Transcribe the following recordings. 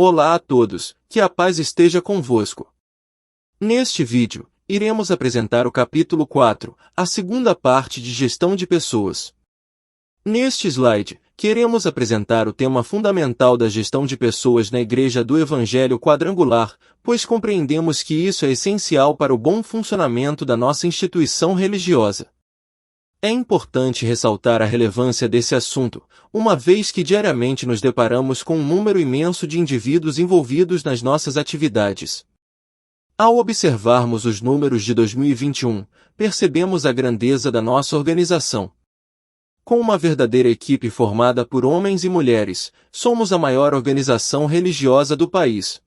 Olá a todos, que a paz esteja convosco. Neste vídeo, iremos apresentar o capítulo 4, a segunda parte de gestão de pessoas. Neste slide, queremos apresentar o tema fundamental da gestão de pessoas na Igreja do Evangelho Quadrangular, pois compreendemos que isso é essencial para o bom funcionamento da nossa instituição religiosa. É importante ressaltar a relevância desse assunto, uma vez que diariamente nos deparamos com um número imenso de indivíduos envolvidos nas nossas atividades. Ao observarmos os números de 2021, percebemos a grandeza da nossa organização. Com uma verdadeira equipe formada por homens e mulheres, somos a maior organização religiosa do país.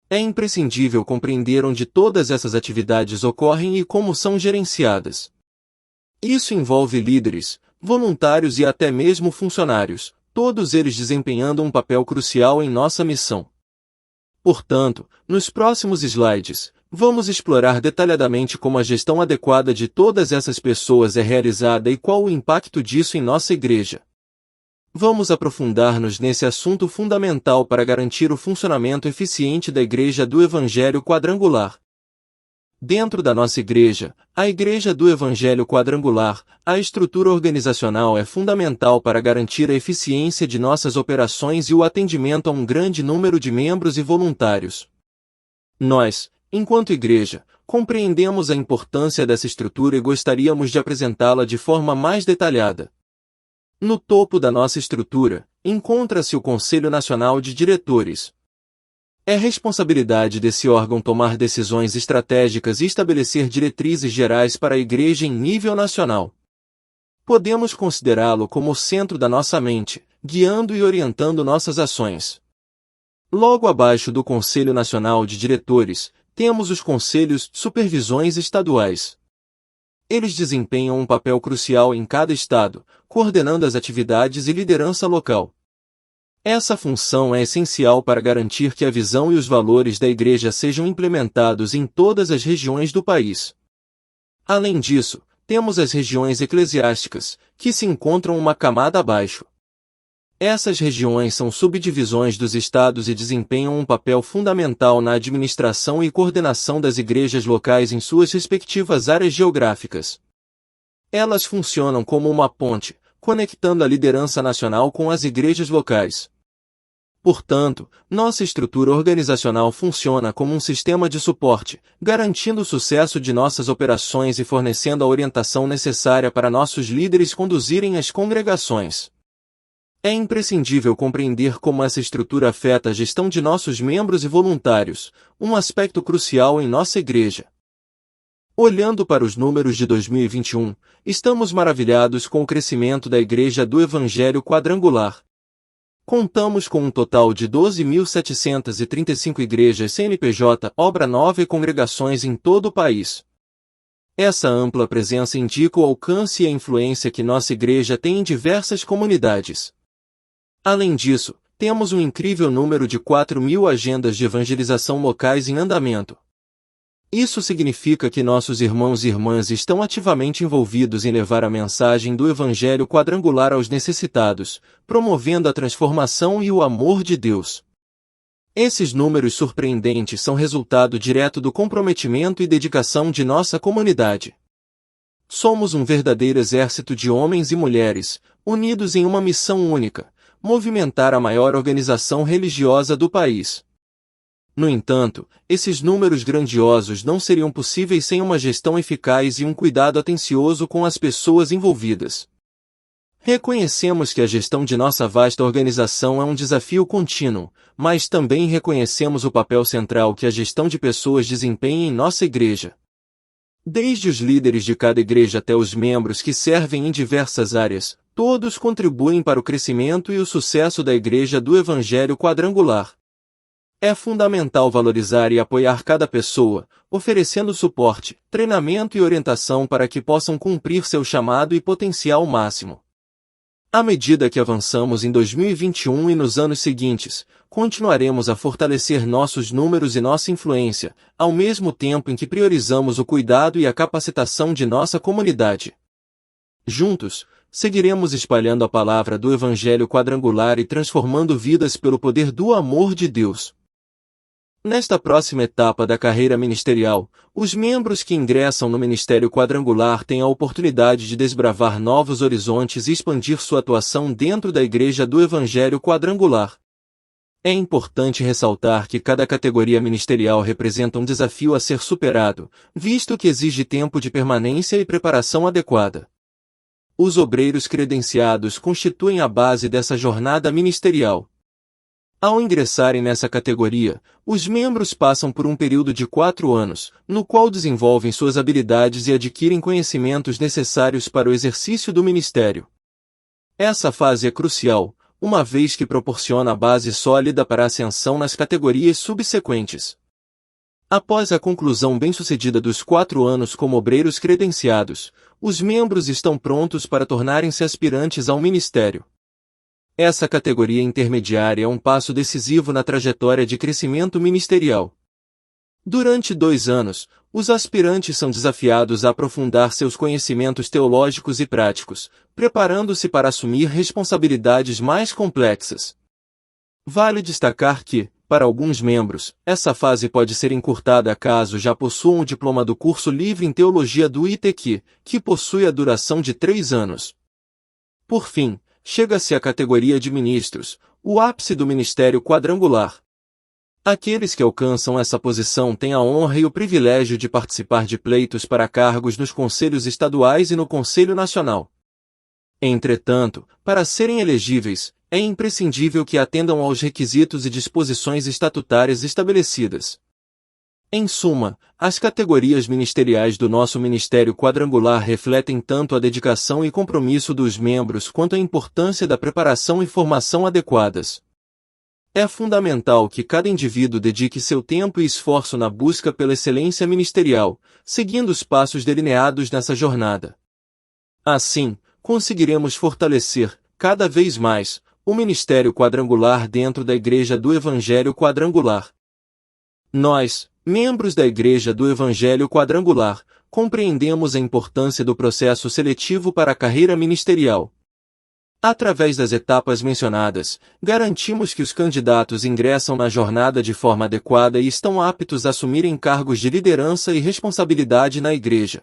É imprescindível compreender onde todas essas atividades ocorrem e como são gerenciadas. Isso envolve líderes, voluntários e até mesmo funcionários, todos eles desempenhando um papel crucial em nossa missão. Portanto, nos próximos slides, vamos explorar detalhadamente como a gestão adequada de todas essas pessoas é realizada e qual o impacto disso em nossa igreja. Vamos aprofundar-nos nesse assunto fundamental para garantir o funcionamento eficiente da Igreja do Evangelho Quadrangular. Dentro da nossa igreja, a Igreja do Evangelho Quadrangular, a estrutura organizacional é fundamental para garantir a eficiência de nossas operações e o atendimento a um grande número de membros e voluntários. Nós, enquanto igreja, compreendemos a importância dessa estrutura e gostaríamos de apresentá-la de forma mais detalhada. No topo da nossa estrutura, encontra-se o Conselho Nacional de Diretores. É responsabilidade desse órgão tomar decisões estratégicas e estabelecer diretrizes gerais para a Igreja em nível nacional. Podemos considerá-lo como o centro da nossa mente, guiando e orientando nossas ações. Logo abaixo do Conselho Nacional de Diretores, temos os Conselhos Supervisões Estaduais. Eles desempenham um papel crucial em cada estado, coordenando as atividades e liderança local. Essa função é essencial para garantir que a visão e os valores da Igreja sejam implementados em todas as regiões do país. Além disso, temos as regiões eclesiásticas, que se encontram uma camada abaixo. Essas regiões são subdivisões dos estados e desempenham um papel fundamental na administração e coordenação das igrejas locais em suas respectivas áreas geográficas. Elas funcionam como uma ponte, conectando a liderança nacional com as igrejas locais. Portanto, nossa estrutura organizacional funciona como um sistema de suporte, garantindo o sucesso de nossas operações e fornecendo a orientação necessária para nossos líderes conduzirem as congregações. É imprescindível compreender como essa estrutura afeta a gestão de nossos membros e voluntários, um aspecto crucial em nossa igreja. Olhando para os números de 2021, estamos maravilhados com o crescimento da Igreja do Evangelho Quadrangular. Contamos com um total de 12.735 igrejas CNPJ, obra nova e congregações em todo o país. Essa ampla presença indica o alcance e a influência que nossa igreja tem em diversas comunidades. Além disso, temos um incrível número de 4.000 agendas de evangelização locais em andamento. Isso significa que nossos irmãos e irmãs estão ativamente envolvidos em levar a mensagem do Evangelho Quadrangular aos necessitados, promovendo a transformação e o amor de Deus. Esses números surpreendentes são resultado direto do comprometimento e dedicação de nossa comunidade. Somos um verdadeiro exército de homens e mulheres, unidos em uma missão única: movimentar a maior organização religiosa do país. No entanto, esses números grandiosos não seriam possíveis sem uma gestão eficaz e um cuidado atencioso com as pessoas envolvidas. Reconhecemos que a gestão de nossa vasta organização é um desafio contínuo, mas também reconhecemos o papel central que a gestão de pessoas desempenha em nossa igreja. Desde os líderes de cada igreja até os membros que servem em diversas áreas, todos contribuem para o crescimento e o sucesso da Igreja do Evangelho Quadrangular. É fundamental valorizar e apoiar cada pessoa, oferecendo suporte, treinamento e orientação para que possam cumprir seu chamado e potencial máximo. À medida que avançamos em 2021 e nos anos seguintes, continuaremos a fortalecer nossos números e nossa influência, ao mesmo tempo em que priorizamos o cuidado e a capacitação de nossa comunidade. Juntos, seguiremos espalhando a palavra do Evangelho quadrangular e transformando vidas pelo poder do amor de Deus. Nesta próxima etapa da carreira ministerial, os membros que ingressam no Ministério Quadrangular têm a oportunidade de desbravar novos horizontes e expandir sua atuação dentro da Igreja do Evangelho Quadrangular. É importante ressaltar que cada categoria ministerial representa um desafio a ser superado, visto que exige tempo de permanência e preparação adequada. Os obreiros credenciados constituem a base dessa jornada ministerial. Ao ingressarem nessa categoria, os membros passam por um período de 4 anos, no qual desenvolvem suas habilidades e adquirem conhecimentos necessários para o exercício do ministério. Essa fase é crucial, uma vez que proporciona a base sólida para a ascensão nas categorias subsequentes. Após a conclusão bem-sucedida dos 4 anos como obreiros credenciados, os membros estão prontos para tornarem-se aspirantes ao ministério. Essa categoria intermediária é um passo decisivo na trajetória de crescimento ministerial. Durante 2 anos, os aspirantes são desafiados a aprofundar seus conhecimentos teológicos e práticos, preparando-se para assumir responsabilidades mais complexas. Vale destacar que, para alguns membros, essa fase pode ser encurtada caso já possuam o diploma do curso livre em teologia do ITQ, que possui a duração de 3 anos. Por fim, chega-se à categoria de ministros, o ápice do ministério quadrangular. Aqueles que alcançam essa posição têm a honra e o privilégio de participar de pleitos para cargos nos conselhos estaduais e no Conselho Nacional. Entretanto, para serem elegíveis, é imprescindível que atendam aos requisitos e disposições estatutárias estabelecidas. Em suma, as categorias ministeriais do nosso Ministério Quadrangular refletem tanto a dedicação e compromisso dos membros quanto a importância da preparação e formação adequadas. É fundamental que cada indivíduo dedique seu tempo e esforço na busca pela excelência ministerial, seguindo os passos delineados nessa jornada. Assim, conseguiremos fortalecer, cada vez mais, o Ministério Quadrangular dentro da Igreja do Evangelho Quadrangular. Nós, membros da Igreja do Evangelho Quadrangular, compreendemos a importância do processo seletivo para a carreira ministerial. Através das etapas mencionadas, garantimos que os candidatos ingressam na jornada de forma adequada e estão aptos a assumirem cargos de liderança e responsabilidade na Igreja.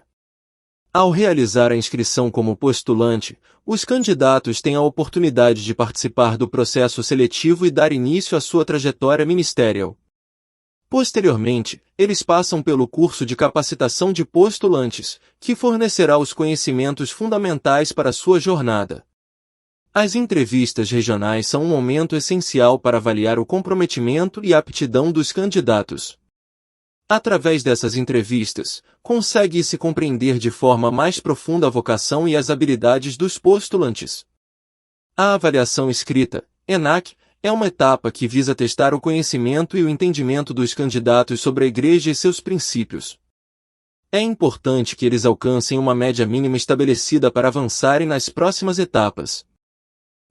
Ao realizar a inscrição como postulante, os candidatos têm a oportunidade de participar do processo seletivo e dar início à sua trajetória ministerial. Posteriormente, eles passam pelo curso de capacitação de postulantes, que fornecerá os conhecimentos fundamentais para sua jornada. As entrevistas regionais são um momento essencial para avaliar o comprometimento e a aptidão dos candidatos. Através dessas entrevistas, consegue-se compreender de forma mais profunda a vocação e as habilidades dos postulantes. A avaliação escrita, ENAC, é uma etapa que visa testar o conhecimento e o entendimento dos candidatos sobre a Igreja e seus princípios. É importante que eles alcancem uma média mínima estabelecida para avançarem nas próximas etapas.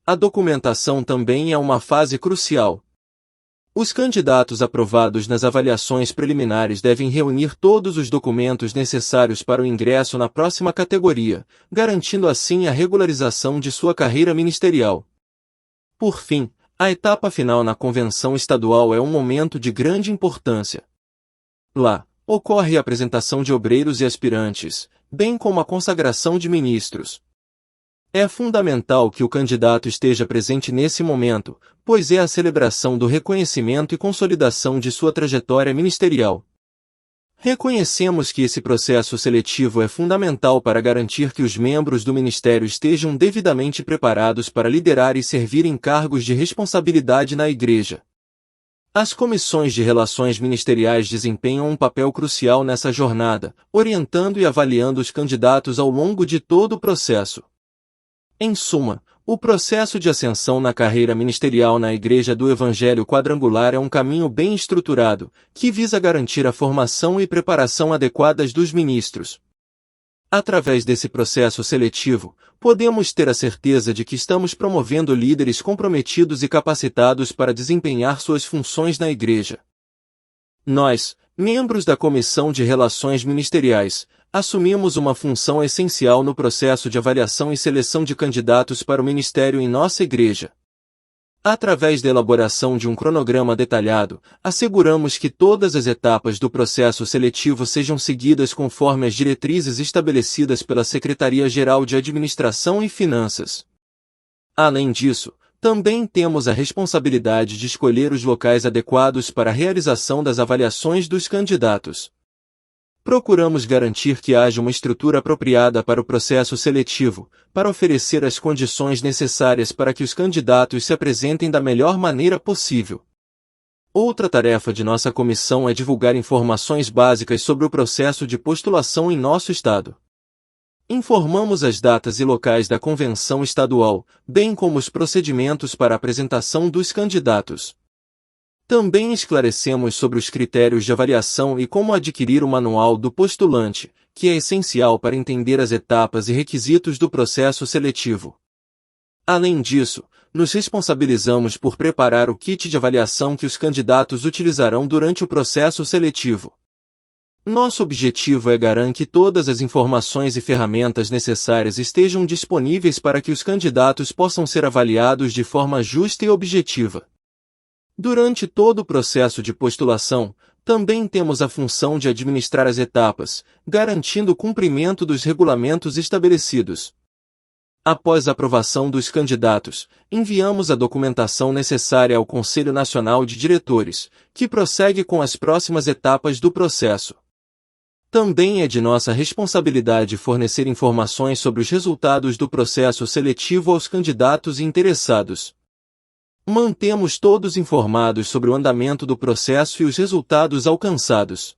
A documentação também é uma fase crucial. Os candidatos aprovados nas avaliações preliminares devem reunir todos os documentos necessários para o ingresso na próxima categoria, garantindo assim a regularização de sua carreira ministerial. Por fim, a etapa final na convenção estadual é um momento de grande importância. Lá, ocorre a apresentação de obreiros e aspirantes, bem como a consagração de ministros. É fundamental que o candidato esteja presente nesse momento, pois é a celebração do reconhecimento e consolidação de sua trajetória ministerial. Reconhecemos que esse processo seletivo é fundamental para garantir que os membros do ministério estejam devidamente preparados para liderar e servir em cargos de responsabilidade na Igreja. As comissões de relações ministeriais desempenham um papel crucial nessa jornada, orientando e avaliando os candidatos ao longo de todo o processo. Em suma, o processo de ascensão na carreira ministerial na Igreja do Evangelho Quadrangular é um caminho bem estruturado, que visa garantir a formação e preparação adequadas dos ministros. Através desse processo seletivo, podemos ter a certeza de que estamos promovendo líderes comprometidos e capacitados para desempenhar suas funções na Igreja. Nós, membros da Comissão de Relações Ministeriais, assumimos uma função essencial no processo de avaliação e seleção de candidatos para o ministério em nossa igreja. Através da elaboração de um cronograma detalhado, asseguramos que todas as etapas do processo seletivo sejam seguidas conforme as diretrizes estabelecidas pela Secretaria-Geral de Administração e Finanças. Além disso, também temos a responsabilidade de escolher os locais adequados para a realização das avaliações dos candidatos. Procuramos garantir que haja uma estrutura apropriada para o processo seletivo, para oferecer as condições necessárias para que os candidatos se apresentem da melhor maneira possível. Outra tarefa de nossa comissão é divulgar informações básicas sobre o processo de postulação em nosso estado. Informamos as datas e locais da convenção estadual, bem como os procedimentos para a apresentação dos candidatos. Também esclarecemos sobre os critérios de avaliação e como adquirir o manual do postulante, que é essencial para entender as etapas e requisitos do processo seletivo. Além disso, nos responsabilizamos por preparar o kit de avaliação que os candidatos utilizarão durante o processo seletivo. Nosso objetivo é garantir que todas as informações e ferramentas necessárias estejam disponíveis para que os candidatos possam ser avaliados de forma justa e objetiva. Durante todo o processo de postulação, também temos a função de administrar as etapas, garantindo o cumprimento dos regulamentos estabelecidos. Após a aprovação dos candidatos, enviamos a documentação necessária ao Conselho Nacional de Diretores, que prossegue com as próximas etapas do processo. Também é de nossa responsabilidade fornecer informações sobre os resultados do processo seletivo aos candidatos interessados. Mantemos todos informados sobre o andamento do processo e os resultados alcançados.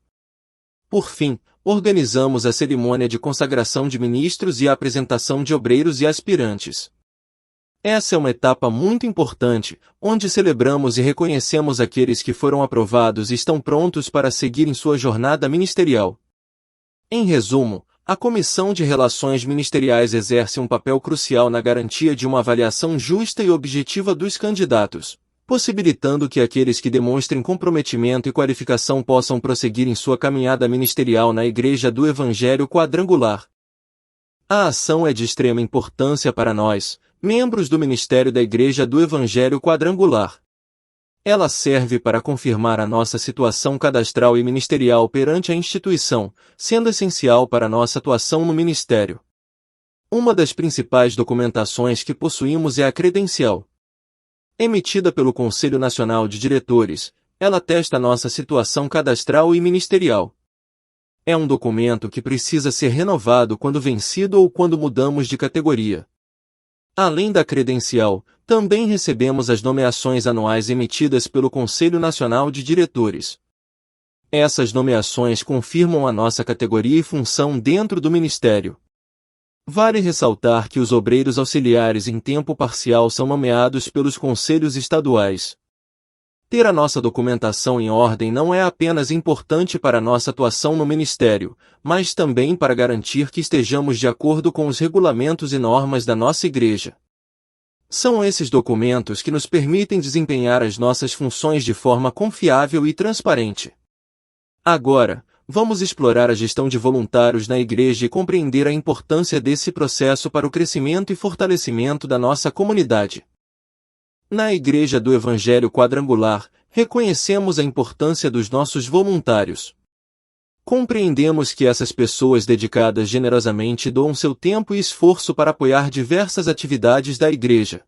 Por fim, organizamos a cerimônia de consagração de ministros e a apresentação de obreiros e aspirantes. Essa é uma etapa muito importante, onde celebramos e reconhecemos aqueles que foram aprovados e estão prontos para seguir em sua jornada ministerial. Em resumo, a Comissão de Relações Ministeriais exerce um papel crucial na garantia de uma avaliação justa e objetiva dos candidatos, possibilitando que aqueles que demonstrem comprometimento e qualificação possam prosseguir em sua caminhada ministerial na Igreja do Evangelho Quadrangular. A ação é de extrema importância para nós, membros do Ministério da Igreja do Evangelho Quadrangular. Ela serve para confirmar a nossa situação cadastral e ministerial perante a instituição, sendo essencial para nossa atuação no ministério. Uma das principais documentações que possuímos é a credencial. Emitida pelo Conselho Nacional de Diretores, ela atesta nossa situação cadastral e ministerial. É um documento que precisa ser renovado quando vencido ou quando mudamos de categoria. Além da credencial, também recebemos as nomeações anuais emitidas pelo Conselho Nacional de Diretores. Essas nomeações confirmam a nossa categoria e função dentro do Ministério. Vale ressaltar que os obreiros auxiliares em tempo parcial são nomeados pelos conselhos estaduais. Ter a nossa documentação em ordem não é apenas importante para nossa atuação no Ministério, mas também para garantir que estejamos de acordo com os regulamentos e normas da nossa Igreja. São esses documentos que nos permitem desempenhar as nossas funções de forma confiável e transparente. Agora, vamos explorar a gestão de voluntários na Igreja e compreender a importância desse processo para o crescimento e fortalecimento da nossa comunidade. Na Igreja do Evangelho Quadrangular, reconhecemos a importância dos nossos voluntários. Compreendemos que essas pessoas dedicadas generosamente doam seu tempo e esforço para apoiar diversas atividades da Igreja.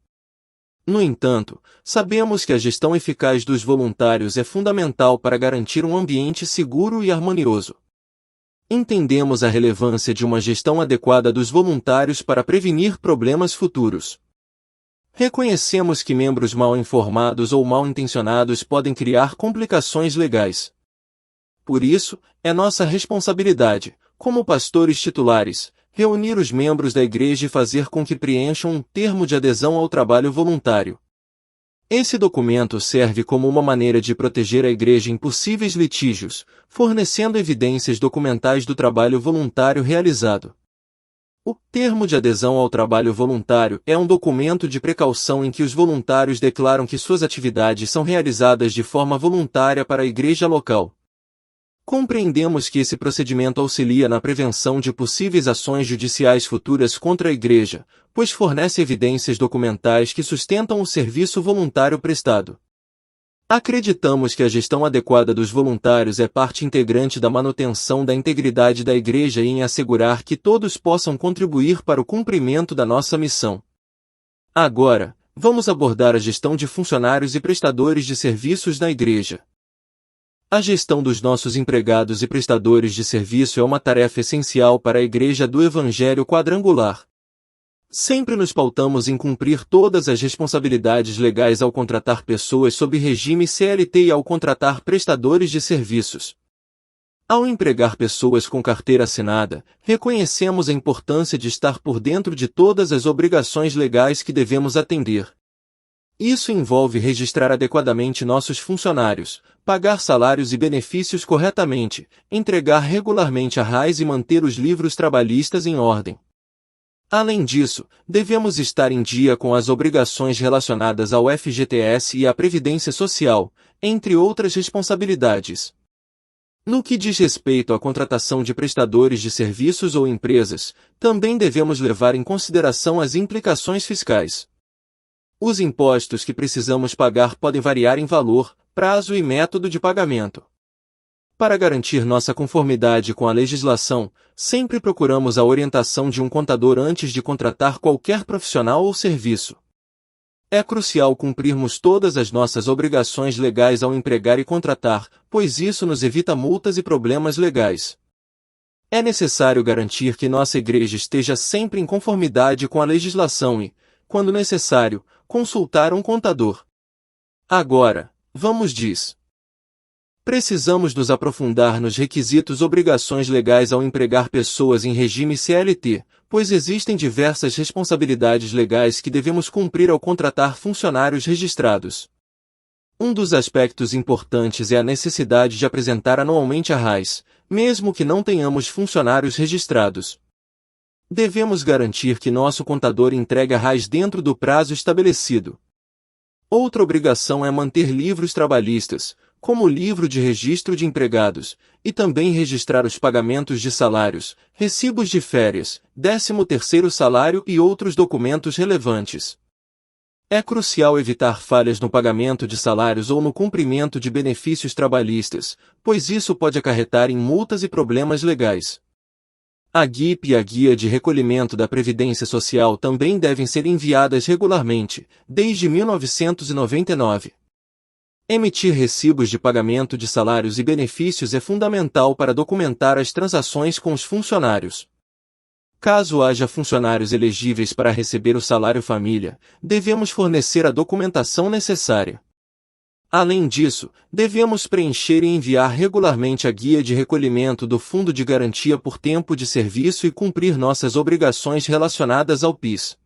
No entanto, sabemos que a gestão eficaz dos voluntários é fundamental para garantir um ambiente seguro e harmonioso. Entendemos a relevância de uma gestão adequada dos voluntários para prevenir problemas futuros. Reconhecemos que membros mal informados ou mal intencionados podem criar complicações legais. Por isso, é nossa responsabilidade, como pastores titulares, reunir os membros da Igreja e fazer com que preencham um termo de adesão ao trabalho voluntário. Esse documento serve como uma maneira de proteger a Igreja em possíveis litígios, fornecendo evidências documentais do trabalho voluntário realizado. O termo de adesão ao trabalho voluntário é um documento de precaução em que os voluntários declaram que suas atividades são realizadas de forma voluntária para a igreja local. Compreendemos que esse procedimento auxilia na prevenção de possíveis ações judiciais futuras contra a Igreja, pois fornece evidências documentais que sustentam o serviço voluntário prestado. Acreditamos que a gestão adequada dos voluntários é parte integrante da manutenção da integridade da Igreja e em assegurar que todos possam contribuir para o cumprimento da nossa missão. Agora, vamos abordar a gestão de funcionários e prestadores de serviços na Igreja. A gestão dos nossos empregados e prestadores de serviço é uma tarefa essencial para a Igreja do Evangelho Quadrangular. Sempre nos pautamos em cumprir todas as responsabilidades legais ao contratar pessoas sob regime CLT e ao contratar prestadores de serviços. Ao empregar pessoas com carteira assinada, reconhecemos a importância de estar por dentro de todas as obrigações legais que devemos atender. Isso envolve registrar adequadamente nossos funcionários, pagar salários e benefícios corretamente, entregar regularmente a RAIS e manter os livros trabalhistas em ordem. Além disso, devemos estar em dia com as obrigações relacionadas ao FGTS e à Previdência Social, entre outras responsabilidades. No que diz respeito à contratação de prestadores de serviços ou empresas, também devemos levar em consideração as implicações fiscais. Os impostos que precisamos pagar podem variar em valor, prazo e método de pagamento. Para garantir nossa conformidade com a legislação, sempre procuramos a orientação de um contador antes de contratar qualquer profissional ou serviço. É crucial cumprirmos todas as nossas obrigações legais ao empregar e contratar, pois isso nos evita multas e problemas legais. É necessário garantir que nossa igreja esteja sempre em conformidade com a legislação e, quando necessário, consultar um contador. Agora, precisamos nos aprofundar nos requisitos obrigações legais ao empregar pessoas em regime CLT, pois existem diversas responsabilidades legais que devemos cumprir ao contratar funcionários registrados. Um dos aspectos importantes é a necessidade de apresentar anualmente a RAIS, mesmo que não tenhamos funcionários registrados. Devemos garantir que nosso contador entregue a RAIS dentro do prazo estabelecido. Outra obrigação é manter livros trabalhistas, como o livro de registro de empregados, e também registrar os pagamentos de salários, recibos de férias, 13º salário e outros documentos relevantes. É crucial evitar falhas no pagamento de salários ou no cumprimento de benefícios trabalhistas, pois isso pode acarretar em multas e problemas legais. A GIP e a Guia de Recolhimento da Previdência Social também devem ser enviadas regularmente, desde 1999. Emitir recibos de pagamento de salários e benefícios é fundamental para documentar as transações com os funcionários. Caso haja funcionários elegíveis para receber o salário família, devemos fornecer a documentação necessária. Além disso, devemos preencher e enviar regularmente a guia de recolhimento do Fundo de Garantia por Tempo de Serviço e cumprir nossas obrigações relacionadas ao PIS.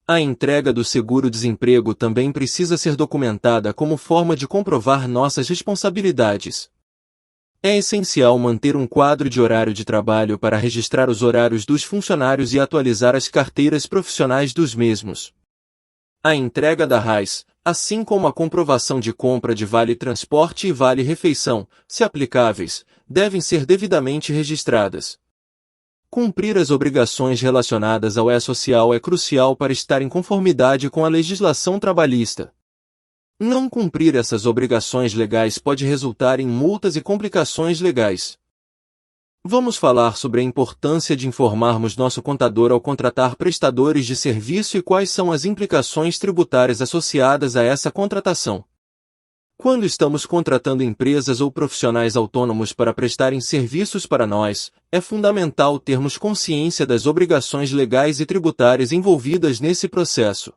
A entrega do seguro-desemprego também precisa ser documentada como forma de comprovar nossas responsabilidades. É essencial manter um quadro de horário de trabalho para registrar os horários dos funcionários e atualizar as carteiras profissionais dos mesmos. A entrega da RAIS, assim como a comprovação de compra de vale-transporte e vale-refeição, se aplicáveis, devem ser devidamente registradas. Cumprir as obrigações relacionadas ao E-Social é crucial para estar em conformidade com a legislação trabalhista. Não cumprir essas obrigações legais pode resultar em multas e complicações legais. Vamos falar sobre a importância de informarmos nosso contador ao contratar prestadores de serviço e quais são as implicações tributárias associadas a essa contratação. Quando estamos contratando empresas ou profissionais autônomos para prestarem serviços para nós, é fundamental termos consciência das obrigações legais e tributárias envolvidas nesse processo.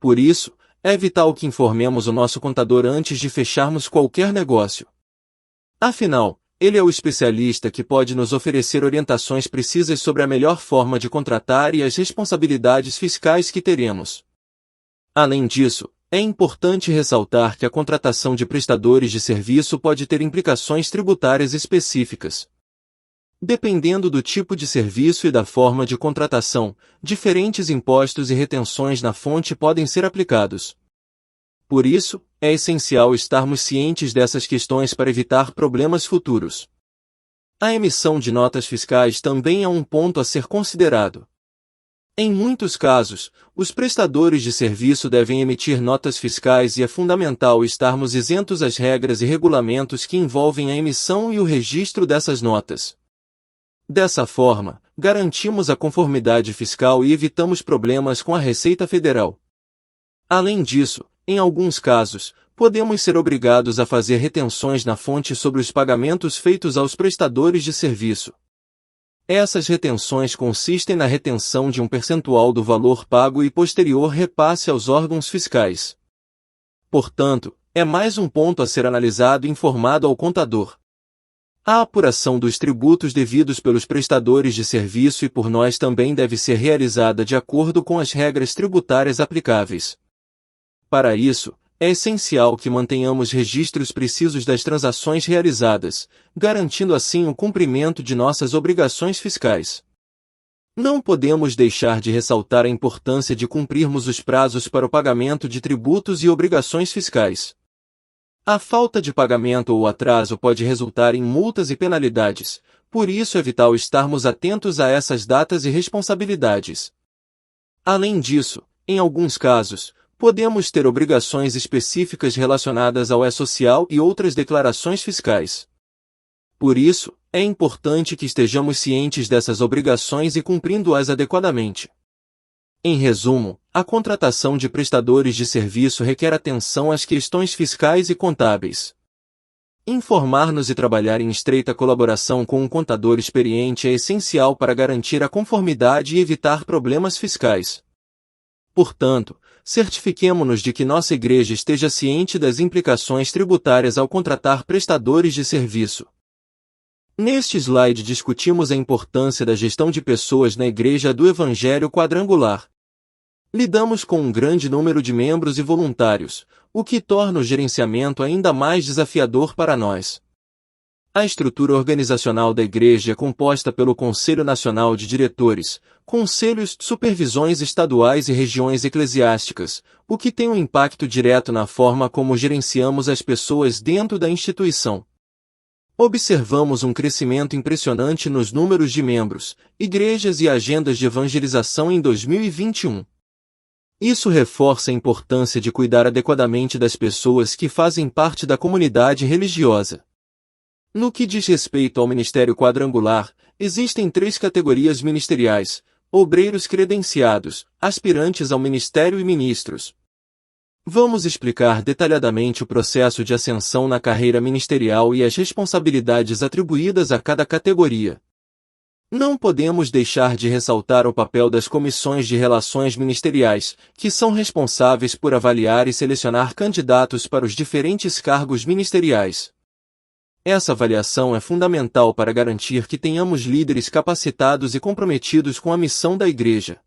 Por isso, é vital que informemos o nosso contador antes de fecharmos qualquer negócio. Afinal, ele é o especialista que pode nos oferecer orientações precisas sobre a melhor forma de contratar e as responsabilidades fiscais que teremos. Além disso, é importante ressaltar que a contratação de prestadores de serviço pode ter implicações tributárias específicas. Dependendo do tipo de serviço e da forma de contratação, diferentes impostos e retenções na fonte podem ser aplicados. Por isso, é essencial estarmos cientes dessas questões para evitar problemas futuros. A emissão de notas fiscais também é um ponto a ser considerado. Em muitos casos, os prestadores de serviço devem emitir notas fiscais e é fundamental estarmos isentos às regras e regulamentos que envolvem a emissão e o registro dessas notas. Dessa forma, garantimos a conformidade fiscal e evitamos problemas com a Receita Federal. Além disso, em alguns casos, podemos ser obrigados a fazer retenções na fonte sobre os pagamentos feitos aos prestadores de serviço. Essas retenções consistem na retenção de um percentual do valor pago e posterior repasse aos órgãos fiscais. Portanto, é mais um ponto a ser analisado e informado ao contador. A apuração dos tributos devidos pelos prestadores de serviço e por nós também deve ser realizada de acordo com as regras tributárias aplicáveis. Para isso, é essencial que mantenhamos registros precisos das transações realizadas, garantindo assim o cumprimento de nossas obrigações fiscais. Não podemos deixar de ressaltar a importância de cumprirmos os prazos para o pagamento de tributos e obrigações fiscais. A falta de pagamento ou atraso pode resultar em multas e penalidades, por isso é vital estarmos atentos a essas datas e responsabilidades. Além disso, em alguns casos, podemos ter obrigações específicas relacionadas ao E-Social e outras declarações fiscais. Por isso, é importante que estejamos cientes dessas obrigações e cumprindo-as adequadamente. Em resumo, a contratação de prestadores de serviço requer atenção às questões fiscais e contábeis. Informar-nos e trabalhar em estreita colaboração com um contador experiente é essencial para garantir a conformidade e evitar problemas fiscais. Portanto, certifiquemo-nos de que nossa igreja esteja ciente das implicações tributárias ao contratar prestadores de serviço. Neste slide discutimos a importância da gestão de pessoas na Igreja do Evangelho Quadrangular. Lidamos com um grande número de membros e voluntários, o que torna o gerenciamento ainda mais desafiador para nós. A estrutura organizacional da Igreja é composta pelo Conselho Nacional de Diretores, Conselhos, Supervisões estaduais e regiões eclesiásticas, o que tem um impacto direto na forma como gerenciamos as pessoas dentro da instituição. Observamos um crescimento impressionante nos números de membros, igrejas e agendas de evangelização em 2021. Isso reforça a importância de cuidar adequadamente das pessoas que fazem parte da comunidade religiosa. No que diz respeito ao Ministério Quadrangular, existem 3 categorias ministeriais: obreiros credenciados, aspirantes ao ministério e ministros. Vamos explicar detalhadamente o processo de ascensão na carreira ministerial e as responsabilidades atribuídas a cada categoria. Não podemos deixar de ressaltar o papel das comissões de relações ministeriais, que são responsáveis por avaliar e selecionar candidatos para os diferentes cargos ministeriais. Essa avaliação é fundamental para garantir que tenhamos líderes capacitados e comprometidos com a missão da Igreja.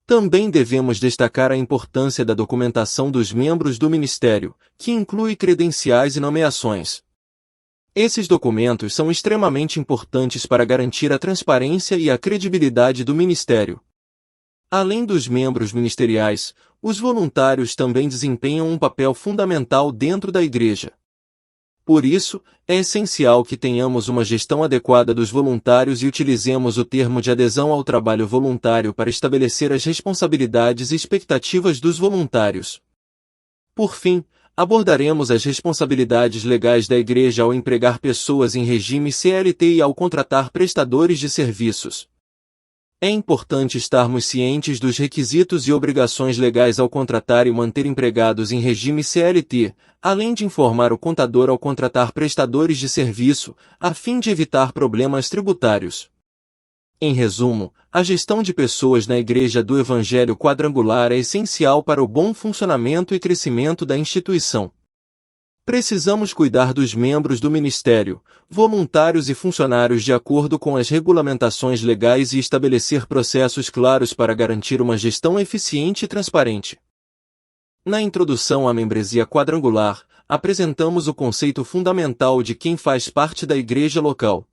Também devemos destacar a importância da documentação dos membros do ministério, que inclui credenciais e nomeações. Esses documentos são extremamente importantes para garantir a transparência e a credibilidade do ministério. Além dos membros ministeriais, os voluntários também desempenham um papel fundamental dentro da Igreja. Por isso, é essencial que tenhamos uma gestão adequada dos voluntários e utilizemos o termo de adesão ao trabalho voluntário para estabelecer as responsabilidades e expectativas dos voluntários. Por fim, abordaremos as responsabilidades legais da Igreja ao empregar pessoas em regime CLT e ao contratar prestadores de serviços. É importante estarmos cientes dos requisitos e obrigações legais ao contratar e manter empregados em regime CLT, além de informar o contador ao contratar prestadores de serviço, a fim de evitar problemas tributários. Em resumo, a gestão de pessoas na Igreja do Evangelho Quadrangular é essencial para o bom funcionamento e crescimento da instituição. Precisamos cuidar dos membros do ministério, voluntários e funcionários de acordo com as regulamentações legais e estabelecer processos claros para garantir uma gestão eficiente e transparente. Na introdução à membresia quadrangular, apresentamos o conceito fundamental de quem faz parte da igreja local.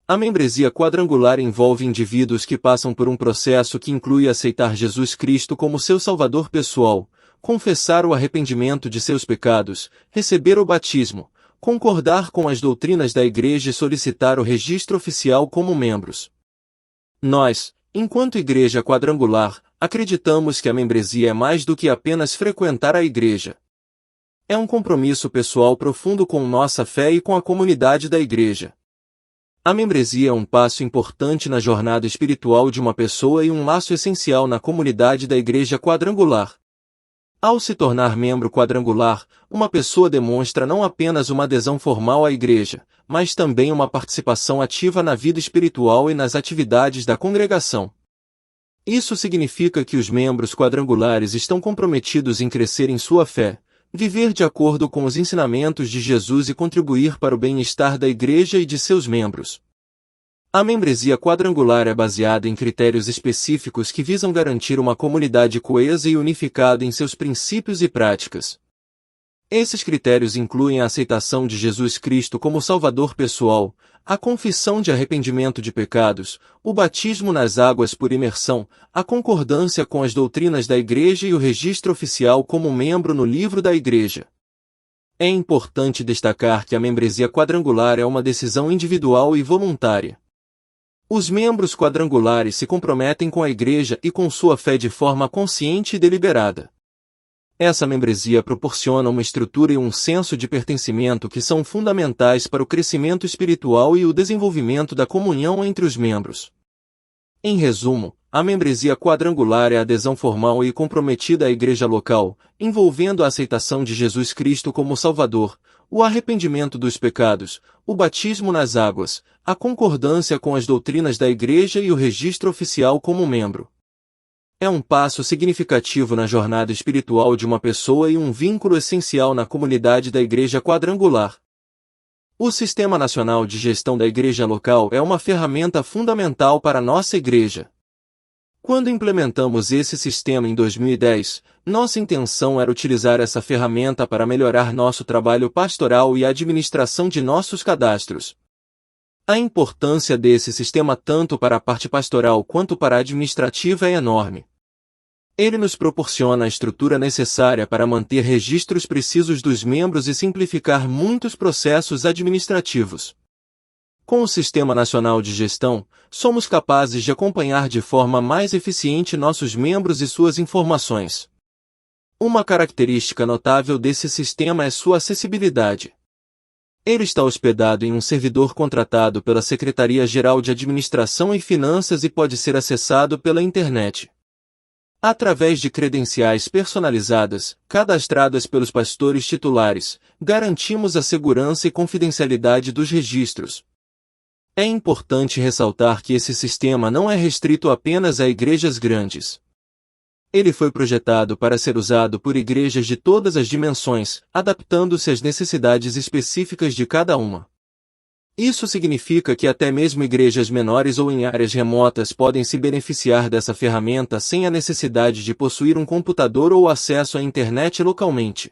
A membresia quadrangular envolve indivíduos que passam por um processo que inclui aceitar Jesus Cristo como seu Salvador pessoal, confessar o arrependimento de seus pecados, receber o batismo, concordar com as doutrinas da Igreja e solicitar o registro oficial como membros. Nós, enquanto Igreja Quadrangular, acreditamos que a membresia é mais do que apenas frequentar a Igreja. É um compromisso pessoal profundo com nossa fé e com a comunidade da Igreja. A membresia é um passo importante na jornada espiritual de uma pessoa e um laço essencial na comunidade da Igreja Quadrangular. Ao se tornar membro quadrangular, uma pessoa demonstra não apenas uma adesão formal à Igreja, mas também uma participação ativa na vida espiritual e nas atividades da congregação. Isso significa que os membros quadrangulares estão comprometidos em crescer em sua fé, viver de acordo com os ensinamentos de Jesus e contribuir para o bem-estar da Igreja e de seus membros. A membresia quadrangular é baseada em critérios específicos que visam garantir uma comunidade coesa e unificada em seus princípios e práticas. Esses critérios incluem a aceitação de Jesus Cristo como Salvador pessoal, a confissão de arrependimento de pecados, o batismo nas águas por imersão, a concordância com as doutrinas da Igreja e o registro oficial como membro no livro da Igreja. É importante destacar que a membresia quadrangular é uma decisão individual e voluntária. Os membros quadrangulares se comprometem com a Igreja e com sua fé de forma consciente e deliberada. Essa membresia proporciona uma estrutura e um senso de pertencimento que são fundamentais para o crescimento espiritual e o desenvolvimento da comunhão entre os membros. Em resumo, a membresia quadrangular é a adesão formal e comprometida à Igreja local, envolvendo a aceitação de Jesus Cristo como Salvador, o arrependimento dos pecados, o batismo nas águas, a concordância com as doutrinas da Igreja e o registro oficial como membro. É um passo significativo na jornada espiritual de uma pessoa e um vínculo essencial na comunidade da Igreja Quadrangular. O Sistema Nacional de Gestão da Igreja Local é uma ferramenta fundamental para nossa Igreja. Quando implementamos esse sistema em 2010, nossa intenção era utilizar essa ferramenta para melhorar nosso trabalho pastoral e a administração de nossos cadastros. A importância desse sistema tanto para a parte pastoral quanto para a administrativa é enorme. Ele nos proporciona a estrutura necessária para manter registros precisos dos membros e simplificar muitos processos administrativos. Com o Sistema Nacional de Gestão, somos capazes de acompanhar de forma mais eficiente nossos membros e suas informações. Uma característica notável desse sistema é sua acessibilidade. Ele está hospedado em um servidor contratado pela Secretaria-Geral de Administração e Finanças e pode ser acessado pela internet. Através de credenciais personalizadas, cadastradas pelos pastores titulares, garantimos a segurança e confidencialidade dos registros. É importante ressaltar que esse sistema não é restrito apenas a igrejas grandes. Ele foi projetado para ser usado por igrejas de todas as dimensões, adaptando-se às necessidades específicas de cada uma. Isso significa que até mesmo igrejas menores ou em áreas remotas podem se beneficiar dessa ferramenta sem a necessidade de possuir um computador ou acesso à internet localmente.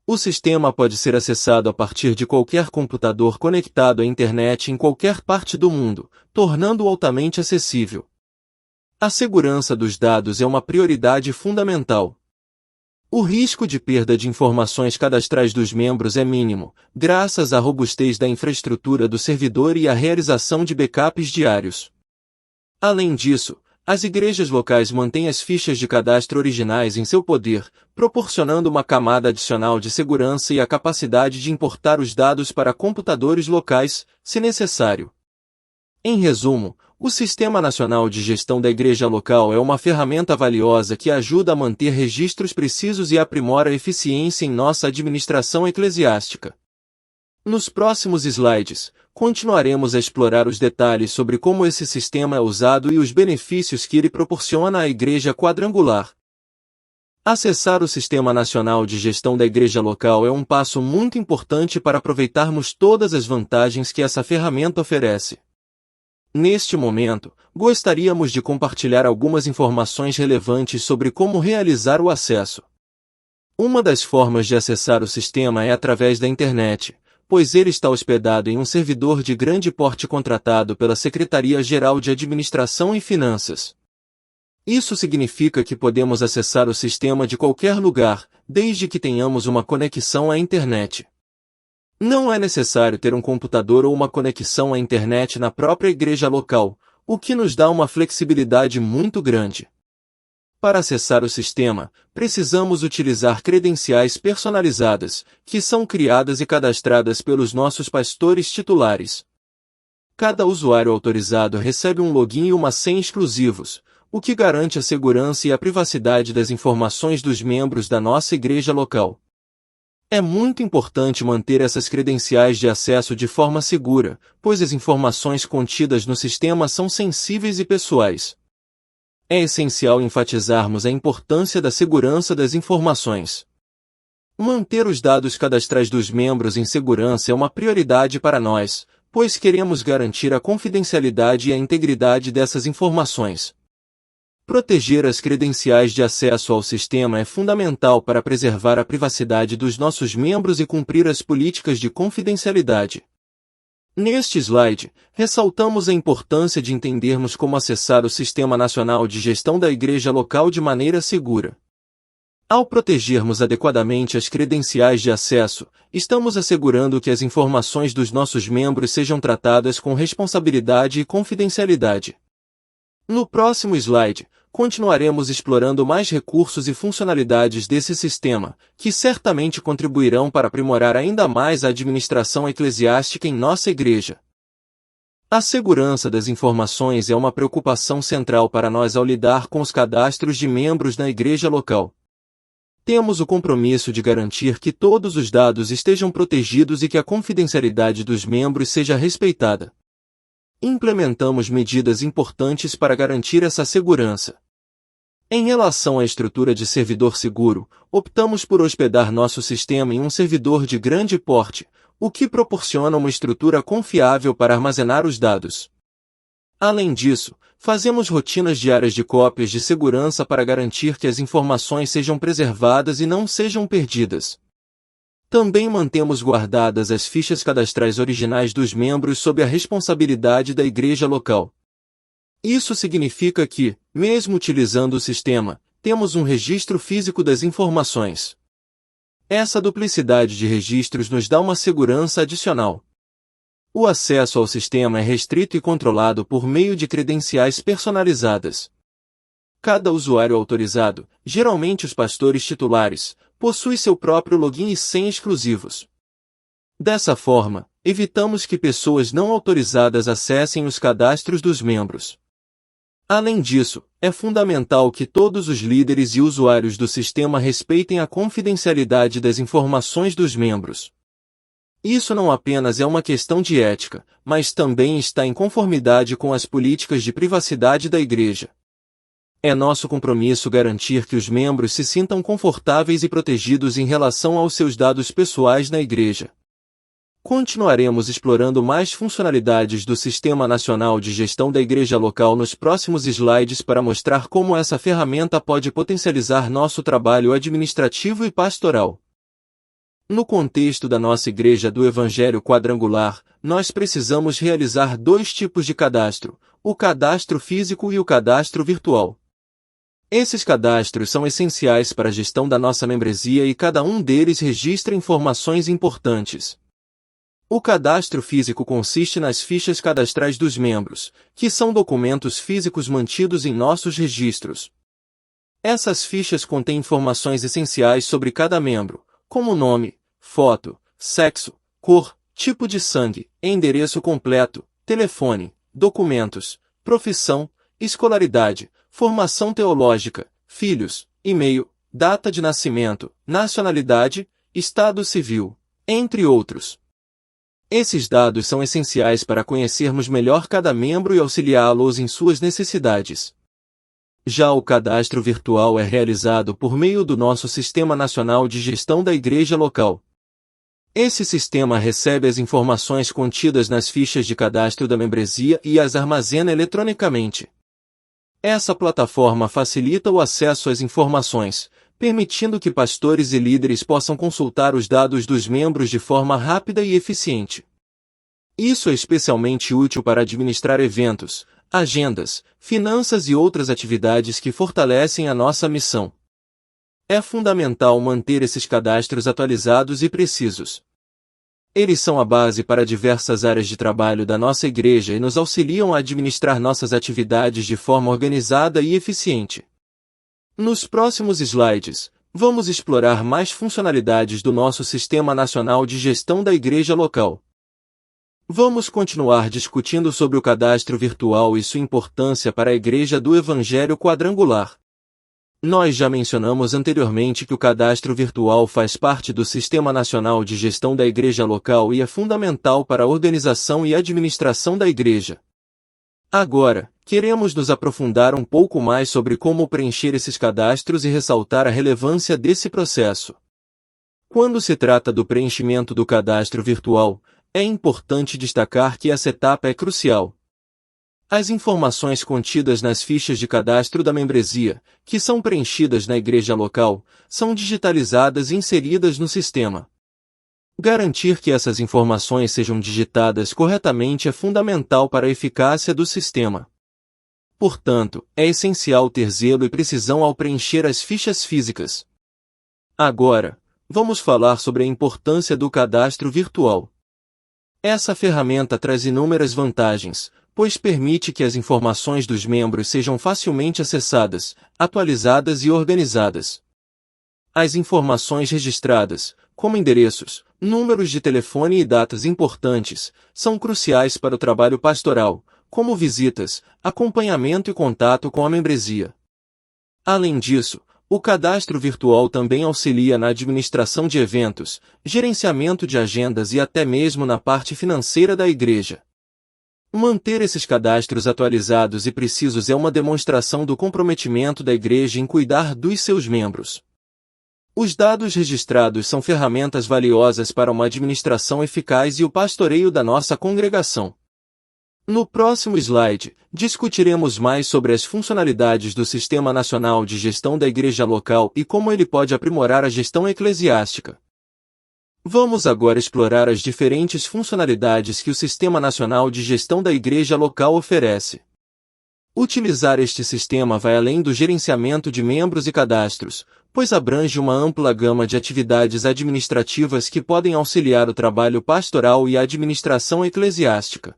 O sistema pode ser acessado a partir de qualquer computador conectado à internet em qualquer parte do mundo, tornando-o altamente acessível. A segurança dos dados é uma prioridade fundamental. O risco de perda de informações cadastrais dos membros é mínimo, graças à robustez da infraestrutura do servidor e à realização de backups diários. Além disso, as igrejas locais mantêm as fichas de cadastro originais em seu poder, proporcionando uma camada adicional de segurança e a capacidade de importar os dados para computadores locais, se necessário. Em resumo, o Sistema Nacional de Gestão da Igreja Local é uma ferramenta valiosa que ajuda a manter registros precisos e aprimora a eficiência em nossa administração eclesiástica. Nos próximos slides, continuaremos a explorar os detalhes sobre como esse sistema é usado e os benefícios que ele proporciona à Igreja Quadrangular. Acessar o Sistema Nacional de Gestão da Igreja Local é um passo muito importante para aproveitarmos todas as vantagens que essa ferramenta oferece. Neste momento, gostaríamos de compartilhar algumas informações relevantes sobre como realizar o acesso. Uma das formas de acessar o sistema é através da internet, pois ele está hospedado em um servidor de grande porte contratado pela Secretaria-Geral de Administração e Finanças. Isso significa que podemos acessar o sistema de qualquer lugar, desde que tenhamos uma conexão à internet. Não é necessário ter um computador ou uma conexão à internet na própria igreja local, o que nos dá uma flexibilidade muito grande. Para acessar o sistema, precisamos utilizar credenciais personalizadas, que são criadas e cadastradas pelos nossos pastores titulares. Cada usuário autorizado recebe um login e uma senha exclusivos, o que garante a segurança e a privacidade das informações dos membros da nossa igreja local. É muito importante manter essas credenciais de acesso de forma segura, pois as informações contidas no sistema são sensíveis e pessoais. É essencial enfatizarmos a importância da segurança das informações. Manter os dados cadastrais dos membros em segurança é uma prioridade para nós, pois queremos garantir a confidencialidade e a integridade dessas informações. Proteger as credenciais de acesso ao sistema é fundamental para preservar a privacidade dos nossos membros e cumprir as políticas de confidencialidade. Neste slide, ressaltamos a importância de entendermos como acessar o Sistema Nacional de Gestão da Igreja Local de maneira segura. Ao protegermos adequadamente as credenciais de acesso, estamos assegurando que as informações dos nossos membros sejam tratadas com responsabilidade e confidencialidade. No próximo slide, continuaremos explorando mais recursos e funcionalidades desse sistema, que certamente contribuirão para aprimorar ainda mais a administração eclesiástica em nossa igreja. A segurança das informações é uma preocupação central para nós ao lidar com os cadastros de membros na igreja local. Temos o compromisso de garantir que todos os dados estejam protegidos e que a confidencialidade dos membros seja respeitada. Implementamos medidas importantes para garantir essa segurança. Em relação à estrutura de servidor seguro, optamos por hospedar nosso sistema em um servidor de grande porte, o que proporciona uma estrutura confiável para armazenar os dados. Além disso, fazemos rotinas diárias de cópias de segurança para garantir que as informações sejam preservadas e não sejam perdidas. Também mantemos guardadas as fichas cadastrais originais dos membros sob a responsabilidade da igreja local. Isso significa que, mesmo utilizando o sistema, temos um registro físico das informações. Essa duplicidade de registros nos dá uma segurança adicional. O acesso ao sistema é restrito e controlado por meio de credenciais personalizadas. Cada usuário autorizado, geralmente os pastores titulares, possui seu próprio login e senha exclusivos. Dessa forma, evitamos que pessoas não autorizadas acessem os cadastros dos membros. Além disso, é fundamental que todos os líderes e usuários do sistema respeitem a confidencialidade das informações dos membros. Isso não apenas é uma questão de ética, mas também está em conformidade com as políticas de privacidade da igreja. É nosso compromisso garantir que os membros se sintam confortáveis e protegidos em relação aos seus dados pessoais na igreja. Continuaremos explorando mais funcionalidades do Sistema Nacional de Gestão da Igreja Local nos próximos slides para mostrar como essa ferramenta pode potencializar nosso trabalho administrativo e pastoral. No contexto da nossa Igreja do Evangelho Quadrangular, nós precisamos realizar dois tipos de cadastro, o cadastro físico e o cadastro virtual. Esses cadastros são essenciais para a gestão da nossa membresia e cada um deles registra informações importantes. O cadastro físico consiste nas fichas cadastrais dos membros, que são documentos físicos mantidos em nossos registros. Essas fichas contêm informações essenciais sobre cada membro, como nome, foto, sexo, cor, tipo de sangue, endereço completo, telefone, documentos, profissão, escolaridade, formação teológica, filhos, e-mail, data de nascimento, nacionalidade, estado civil, entre outros. Esses dados são essenciais para conhecermos melhor cada membro e auxiliá-los em suas necessidades. Já o cadastro virtual é realizado por meio do nosso Sistema Nacional de Gestão da Igreja Local. Esse sistema recebe as informações contidas nas fichas de cadastro da membresia e as armazena eletronicamente. Essa plataforma facilita o acesso às informações, permitindo que pastores e líderes possam consultar os dados dos membros de forma rápida e eficiente. Isso é especialmente útil para administrar eventos, agendas, finanças e outras atividades que fortalecem a nossa missão. É fundamental manter esses cadastros atualizados e precisos. Eles são a base para diversas áreas de trabalho da nossa igreja e nos auxiliam a administrar nossas atividades de forma organizada e eficiente. Nos próximos slides, vamos explorar mais funcionalidades do nosso Sistema Nacional de Gestão da Igreja Local. Vamos continuar discutindo sobre o cadastro virtual e sua importância para a Igreja do Evangelho Quadrangular. Nós já mencionamos anteriormente que o cadastro virtual faz parte do Sistema Nacional de Gestão da Igreja Local e é fundamental para a organização e administração da Igreja. Agora, queremos nos aprofundar um pouco mais sobre como preencher esses cadastros e ressaltar a relevância desse processo. Quando se trata do preenchimento do cadastro virtual, é importante destacar que essa etapa é crucial. As informações contidas nas fichas de cadastro da membresia, que são preenchidas na igreja local, são digitalizadas e inseridas no sistema. Garantir que essas informações sejam digitadas corretamente é fundamental para a eficácia do sistema. Portanto, é essencial ter zelo e precisão ao preencher as fichas físicas. Agora, vamos falar sobre a importância do cadastro virtual. Essa ferramenta traz inúmeras vantagens, pois permite que as informações dos membros sejam facilmente acessadas, atualizadas e organizadas. As informações registradas, como endereços, números de telefone e datas importantes, são cruciais para o trabalho pastoral, como visitas, acompanhamento e contato com a membresia. Além disso, o cadastro virtual também auxilia na administração de eventos, gerenciamento de agendas e até mesmo na parte financeira da igreja. Manter esses cadastros atualizados e precisos é uma demonstração do comprometimento da igreja em cuidar dos seus membros. Os dados registrados são ferramentas valiosas para uma administração eficaz e o pastoreio da nossa congregação. No próximo slide, discutiremos mais sobre as funcionalidades do Sistema Nacional de Gestão da Igreja Local e como ele pode aprimorar a gestão eclesiástica. Vamos agora explorar as diferentes funcionalidades que o Sistema Nacional de Gestão da Igreja Local oferece. Utilizar este sistema vai além do gerenciamento de membros e cadastros, pois abrange uma ampla gama de atividades administrativas que podem auxiliar o trabalho pastoral e a administração eclesiástica.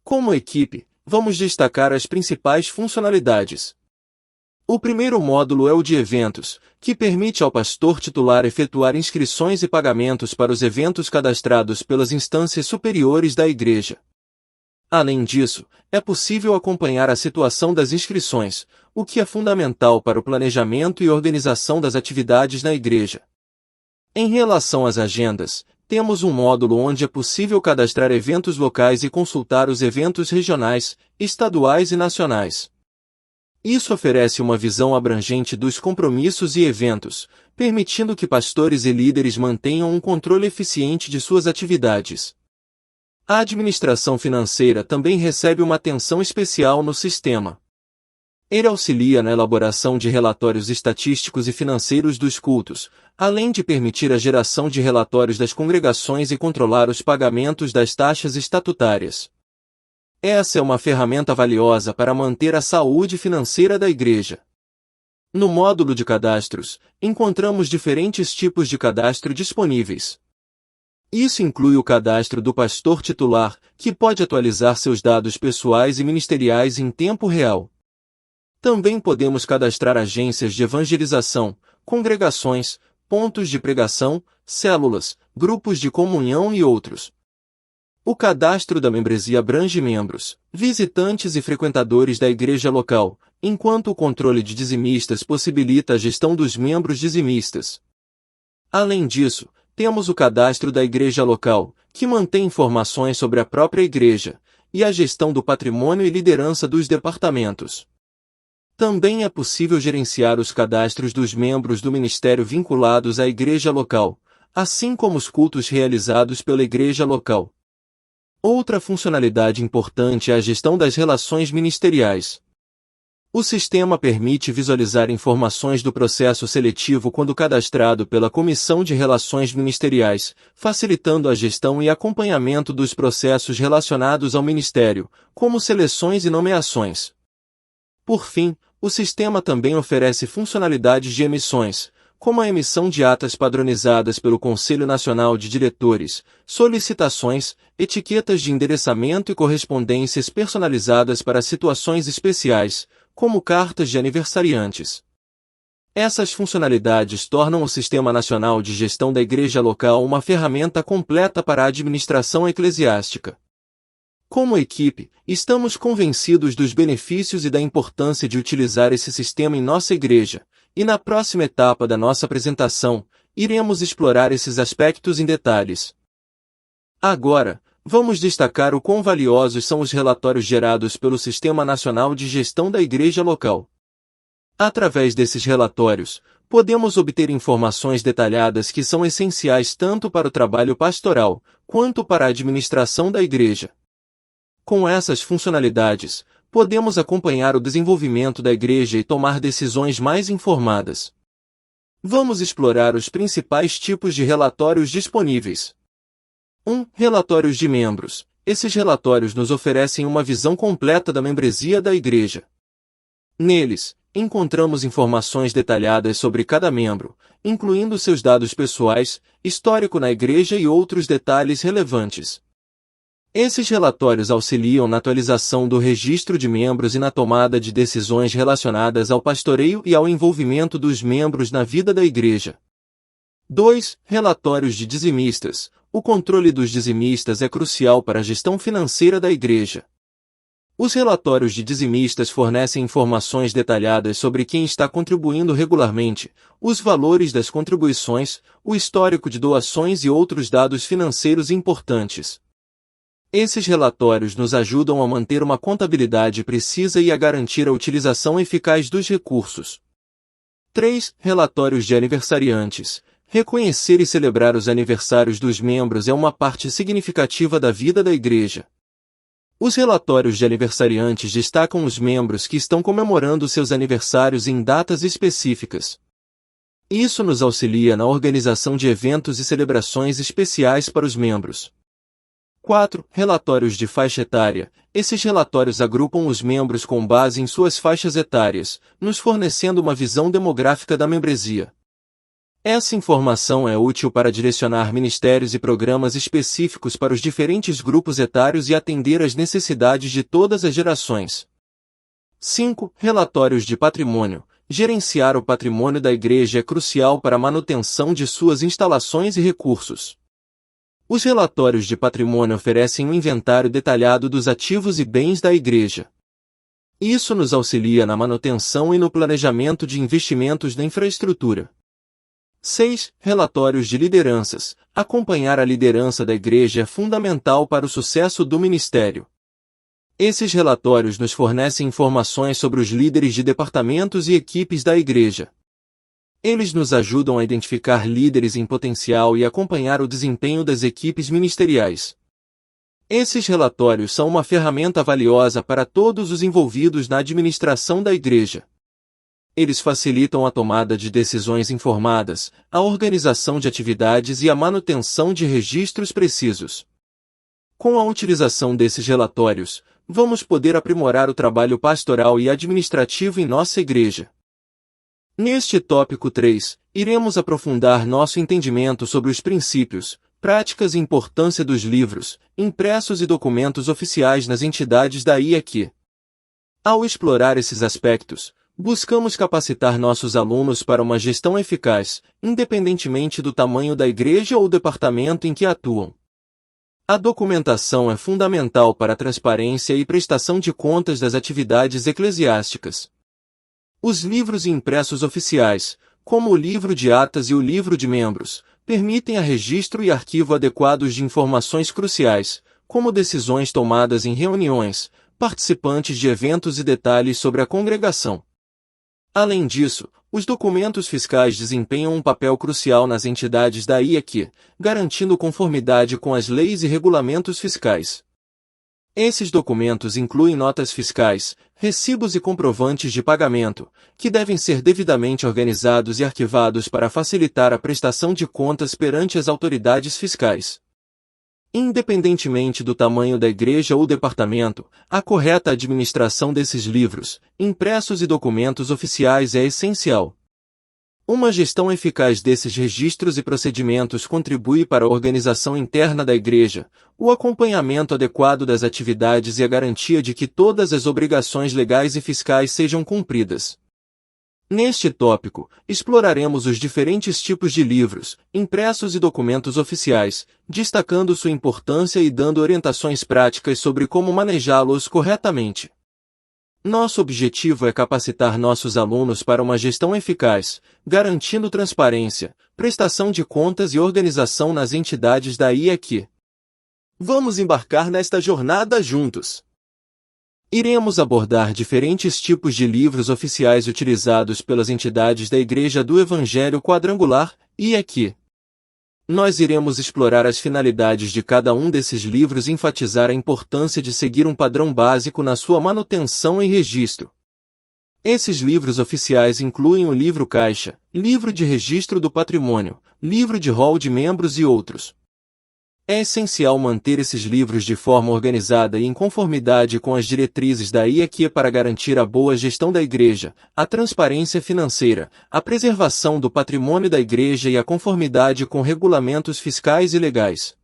Como equipe, vamos destacar as principais funcionalidades. O primeiro módulo é o de eventos, que permite ao pastor titular efetuar inscrições e pagamentos para os eventos cadastrados pelas instâncias superiores da igreja. Além disso, é possível acompanhar a situação das inscrições, o que é fundamental para o planejamento e organização das atividades na igreja. Em relação às agendas, temos um módulo onde é possível cadastrar eventos locais e consultar os eventos regionais, estaduais e nacionais. Isso oferece uma visão abrangente dos compromissos e eventos, permitindo que pastores e líderes mantenham um controle eficiente de suas atividades. A administração financeira também recebe uma atenção especial no sistema. Ele auxilia na elaboração de relatórios estatísticos e financeiros dos cultos, além de permitir a geração de relatórios das congregações e controlar os pagamentos das taxas estatutárias. Essa é uma ferramenta valiosa para manter a saúde financeira da igreja. No módulo de cadastros, encontramos diferentes tipos de cadastro disponíveis. Isso inclui o cadastro do pastor titular, que pode atualizar seus dados pessoais e ministeriais em tempo real. Também podemos cadastrar agências de evangelização, congregações, pontos de pregação, células, grupos de comunhão e outros. O cadastro da membresia abrange membros, visitantes e frequentadores da igreja local, enquanto o controle de dizimistas possibilita a gestão dos membros dizimistas. Além disso, temos o cadastro da igreja local, que mantém informações sobre a própria igreja, e a gestão do patrimônio e liderança dos departamentos. Também é possível gerenciar os cadastros dos membros do ministério vinculados à igreja local, assim como os cultos realizados pela igreja local. Outra funcionalidade importante é a gestão das relações ministeriais. O sistema permite visualizar informações do processo seletivo quando cadastrado pela Comissão de Relações Ministeriais, facilitando a gestão e acompanhamento dos processos relacionados ao Ministério, como seleções e nomeações. Por fim, o sistema também oferece funcionalidades de emissões, como a emissão de atas padronizadas pelo Conselho Nacional de Diretores, solicitações, etiquetas de endereçamento e correspondências personalizadas para situações especiais, como cartas de aniversariantes. Essas funcionalidades tornam o Sistema Nacional de Gestão da Igreja Local uma ferramenta completa para a administração eclesiástica. Como equipe, estamos convencidos dos benefícios e da importância de utilizar esse sistema em nossa igreja, e na próxima etapa da nossa apresentação, iremos explorar esses aspectos em detalhes. Agora, vamos destacar o quão valiosos são os relatórios gerados pelo Sistema Nacional de Gestão da Igreja Local. Através desses relatórios, podemos obter informações detalhadas que são essenciais tanto para o trabalho pastoral, quanto para a administração da igreja. Com essas funcionalidades, podemos acompanhar o desenvolvimento da igreja e tomar decisões mais informadas. Vamos explorar os principais tipos de relatórios disponíveis. 1. Relatórios de membros. Esses relatórios nos oferecem uma visão completa da membresia da igreja. Neles, encontramos informações detalhadas sobre cada membro, incluindo seus dados pessoais, histórico na igreja e outros detalhes relevantes. Esses relatórios auxiliam na atualização do registro de membros e na tomada de decisões relacionadas ao pastoreio e ao envolvimento dos membros na vida da igreja. 2. Relatórios de dizimistas. O controle dos dizimistas é crucial para a gestão financeira da igreja. Os relatórios de dizimistas fornecem informações detalhadas sobre quem está contribuindo regularmente, os valores das contribuições, o histórico de doações e outros dados financeiros importantes. Esses relatórios nos ajudam a manter uma contabilidade precisa e a garantir a utilização eficaz dos recursos. 3. Relatórios de aniversariantes. Reconhecer e celebrar os aniversários dos membros é uma parte significativa da vida da igreja. Os relatórios de aniversariantes destacam os membros que estão comemorando seus aniversários em datas específicas. Isso nos auxilia na organização de eventos e celebrações especiais para os membros. 4. Relatórios de faixa etária. Esses relatórios agrupam os membros com base em suas faixas etárias, nos fornecendo uma visão demográfica da membresia. Essa informação é útil para direcionar ministérios e programas específicos para os diferentes grupos etários e atender às necessidades de todas as gerações. 5. Relatórios de patrimônio. Gerenciar o patrimônio da igreja é crucial para a manutenção de suas instalações e recursos. Os relatórios de patrimônio oferecem um inventário detalhado dos ativos e bens da igreja. Isso nos auxilia na manutenção e no planejamento de investimentos na infraestrutura. 6. Relatórios de lideranças. Acompanhar a liderança da igreja é fundamental para o sucesso do ministério. Esses relatórios nos fornecem informações sobre os líderes de departamentos e equipes da igreja. Eles nos ajudam a identificar líderes em potencial e acompanhar o desempenho das equipes ministeriais. Esses relatórios são uma ferramenta valiosa para todos os envolvidos na administração da igreja. Eles facilitam a tomada de decisões informadas, a organização de atividades e a manutenção de registros precisos. Com a utilização desses relatórios, vamos poder aprimorar o trabalho pastoral e administrativo em nossa igreja. Neste tópico 3, iremos aprofundar nosso entendimento sobre os princípios, práticas e importância dos livros, impressos e documentos oficiais nas entidades da IEQ. Ao explorar esses aspectos, buscamos capacitar nossos alunos para uma gestão eficaz, independentemente do tamanho da igreja ou departamento em que atuam. A documentação é fundamental para a transparência e prestação de contas das atividades eclesiásticas. Os livros impressos oficiais, como o livro de atas e o livro de membros, permitem a registro e arquivo adequados de informações cruciais, como decisões tomadas em reuniões, participantes de eventos e detalhes sobre a congregação. Além disso, os documentos fiscais desempenham um papel crucial nas entidades da IEQ, garantindo conformidade com as leis e regulamentos fiscais. Esses documentos incluem notas fiscais, recibos e comprovantes de pagamento, que devem ser devidamente organizados e arquivados para facilitar a prestação de contas perante as autoridades fiscais. Independentemente do tamanho da igreja ou departamento, a correta administração desses livros, impressos e documentos oficiais é essencial. Uma gestão eficaz desses registros e procedimentos contribui para a organização interna da igreja, o acompanhamento adequado das atividades e a garantia de que todas as obrigações legais e fiscais sejam cumpridas. Neste tópico, exploraremos os diferentes tipos de livros, impressos e documentos oficiais, destacando sua importância e dando orientações práticas sobre como manejá-los corretamente. Nosso objetivo é capacitar nossos alunos para uma gestão eficaz, garantindo transparência, prestação de contas e organização nas entidades da IEQ. Vamos embarcar nesta jornada juntos! Iremos abordar diferentes tipos de livros oficiais utilizados pelas entidades da Igreja do Evangelho Quadrangular, IEQ. Nós iremos explorar as finalidades de cada um desses livros e enfatizar a importância de seguir um padrão básico na sua manutenção e registro. Esses livros oficiais incluem o livro caixa, livro de registro do patrimônio, livro de rol de membros e outros. É essencial manter esses livros de forma organizada e em conformidade com as diretrizes da IEQ para garantir a boa gestão da igreja, a transparência financeira, a preservação do patrimônio da igreja e a conformidade com regulamentos fiscais e legais.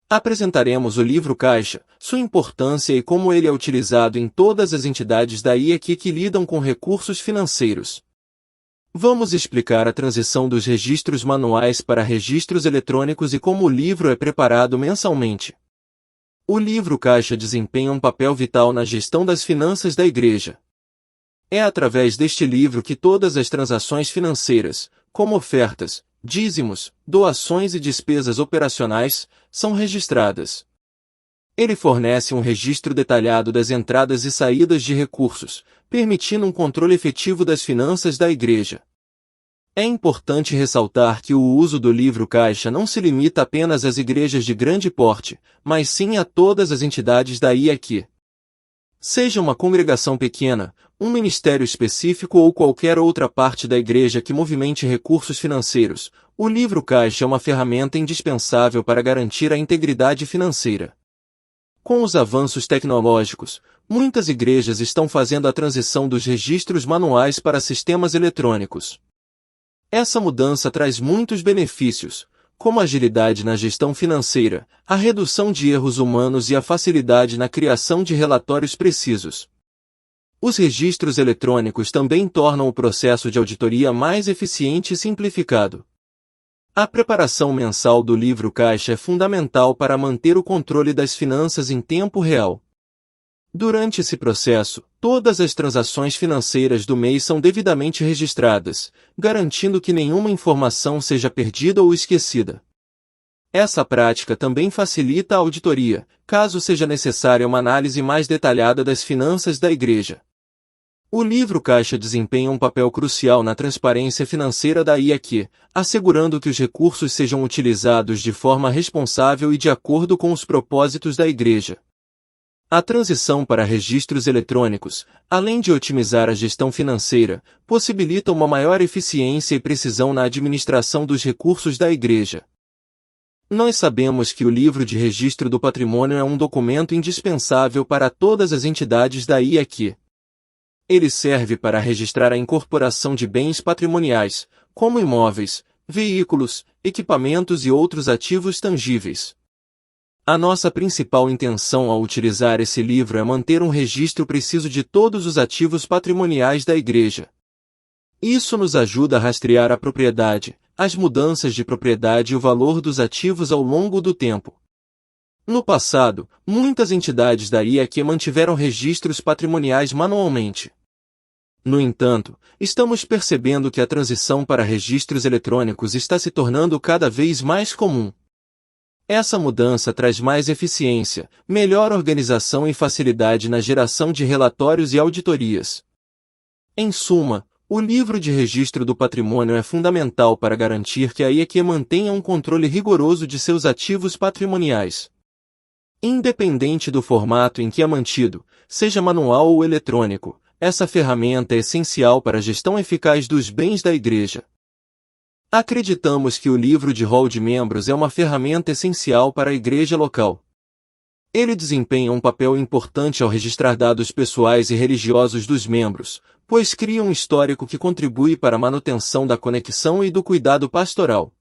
Apresentaremos o livro caixa, sua importância e como ele é utilizado em todas as entidades da IEQ que lidam com recursos financeiros. Vamos explicar a transição dos registros manuais para registros eletrônicos e como o livro é preparado mensalmente. O livro caixa desempenha um papel vital na gestão das finanças da igreja. É através deste livro que todas as transações financeiras, como ofertas, dízimos, doações e despesas operacionais, são registradas. Ele fornece um registro detalhado das entradas e saídas de recursos, permitindo um controle efetivo das finanças da igreja. É importante ressaltar que o uso do livro caixa não se limita apenas às igrejas de grande porte, mas sim a todas as entidades da IEQ. Seja uma congregação pequena, um ministério específico ou qualquer outra parte da igreja que movimente recursos financeiros, o livro caixa é uma ferramenta indispensável para garantir a integridade financeira. Com os avanços tecnológicos, muitas igrejas estão fazendo a transição dos registros manuais para sistemas eletrônicos. Essa mudança traz muitos benefícios, como agilidade na gestão financeira, a redução de erros humanos e a facilidade na criação de relatórios precisos. Os registros eletrônicos também tornam o processo de auditoria mais eficiente e simplificado. A preparação mensal do livro caixa é fundamental para manter o controle das finanças em tempo real. Durante esse processo, todas as transações financeiras do mês são devidamente registradas, garantindo que nenhuma informação seja perdida ou esquecida. Essa prática também facilita a auditoria, caso seja necessária uma análise mais detalhada das finanças da igreja. O livro caixa desempenha um papel crucial na transparência financeira da IEQ, assegurando que os recursos sejam utilizados de forma responsável e de acordo com os propósitos da igreja. A transição para registros eletrônicos, além de otimizar a gestão financeira, possibilita uma maior eficiência e precisão na administração dos recursos da igreja. Nós sabemos que o livro de registro do patrimônio é um documento indispensável para todas as entidades da IEQ. Ele serve para registrar a incorporação de bens patrimoniais, como imóveis, veículos, equipamentos e outros ativos tangíveis. A nossa principal intenção ao utilizar esse livro é manter um registro preciso de todos os ativos patrimoniais da igreja. Isso nos ajuda a rastrear a propriedade, as mudanças de propriedade e o valor dos ativos ao longo do tempo. No passado, muitas entidades da IEQ mantiveram registros patrimoniais manualmente. No entanto, estamos percebendo que a transição para registros eletrônicos está se tornando cada vez mais comum. Essa mudança traz mais eficiência, melhor organização e facilidade na geração de relatórios e auditorias. Em suma, o livro de registro do patrimônio é fundamental para garantir que a IEQ mantenha um controle rigoroso de seus ativos patrimoniais. Independente do formato em que é mantido, seja manual ou eletrônico, essa ferramenta é essencial para a gestão eficaz dos bens da Igreja. Acreditamos que o livro de rol de membros é uma ferramenta essencial para a igreja local. Ele desempenha um papel importante ao registrar dados pessoais e religiosos dos membros, pois cria um histórico que contribui para a manutenção da conexão e do cuidado pastoral.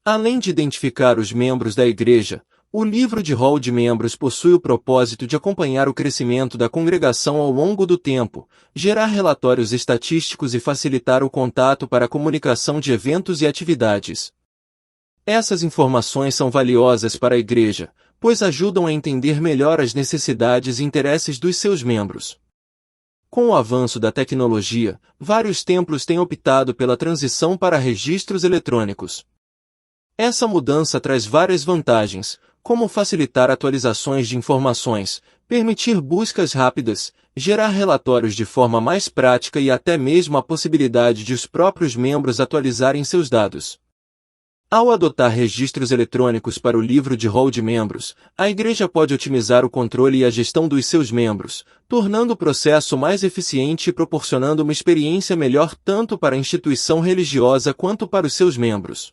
Além de identificar os membros da igreja, o livro de rol de membros possui o propósito de acompanhar o crescimento da congregação ao longo do tempo, gerar relatórios estatísticos e facilitar o contato para a comunicação de eventos e atividades. Essas informações são valiosas para a igreja, pois ajudam a entender melhor as necessidades e interesses dos seus membros. Com o avanço da tecnologia, vários templos têm optado pela transição para registros eletrônicos. Essa mudança traz várias vantagens, como facilitar atualizações de informações, permitir buscas rápidas, gerar relatórios de forma mais prática e até mesmo a possibilidade de os próprios membros atualizarem seus dados. Ao adotar registros eletrônicos para o livro de rol de membros, a igreja pode otimizar o controle e a gestão dos seus membros, tornando o processo mais eficiente e proporcionando uma experiência melhor tanto para a instituição religiosa quanto para os seus membros.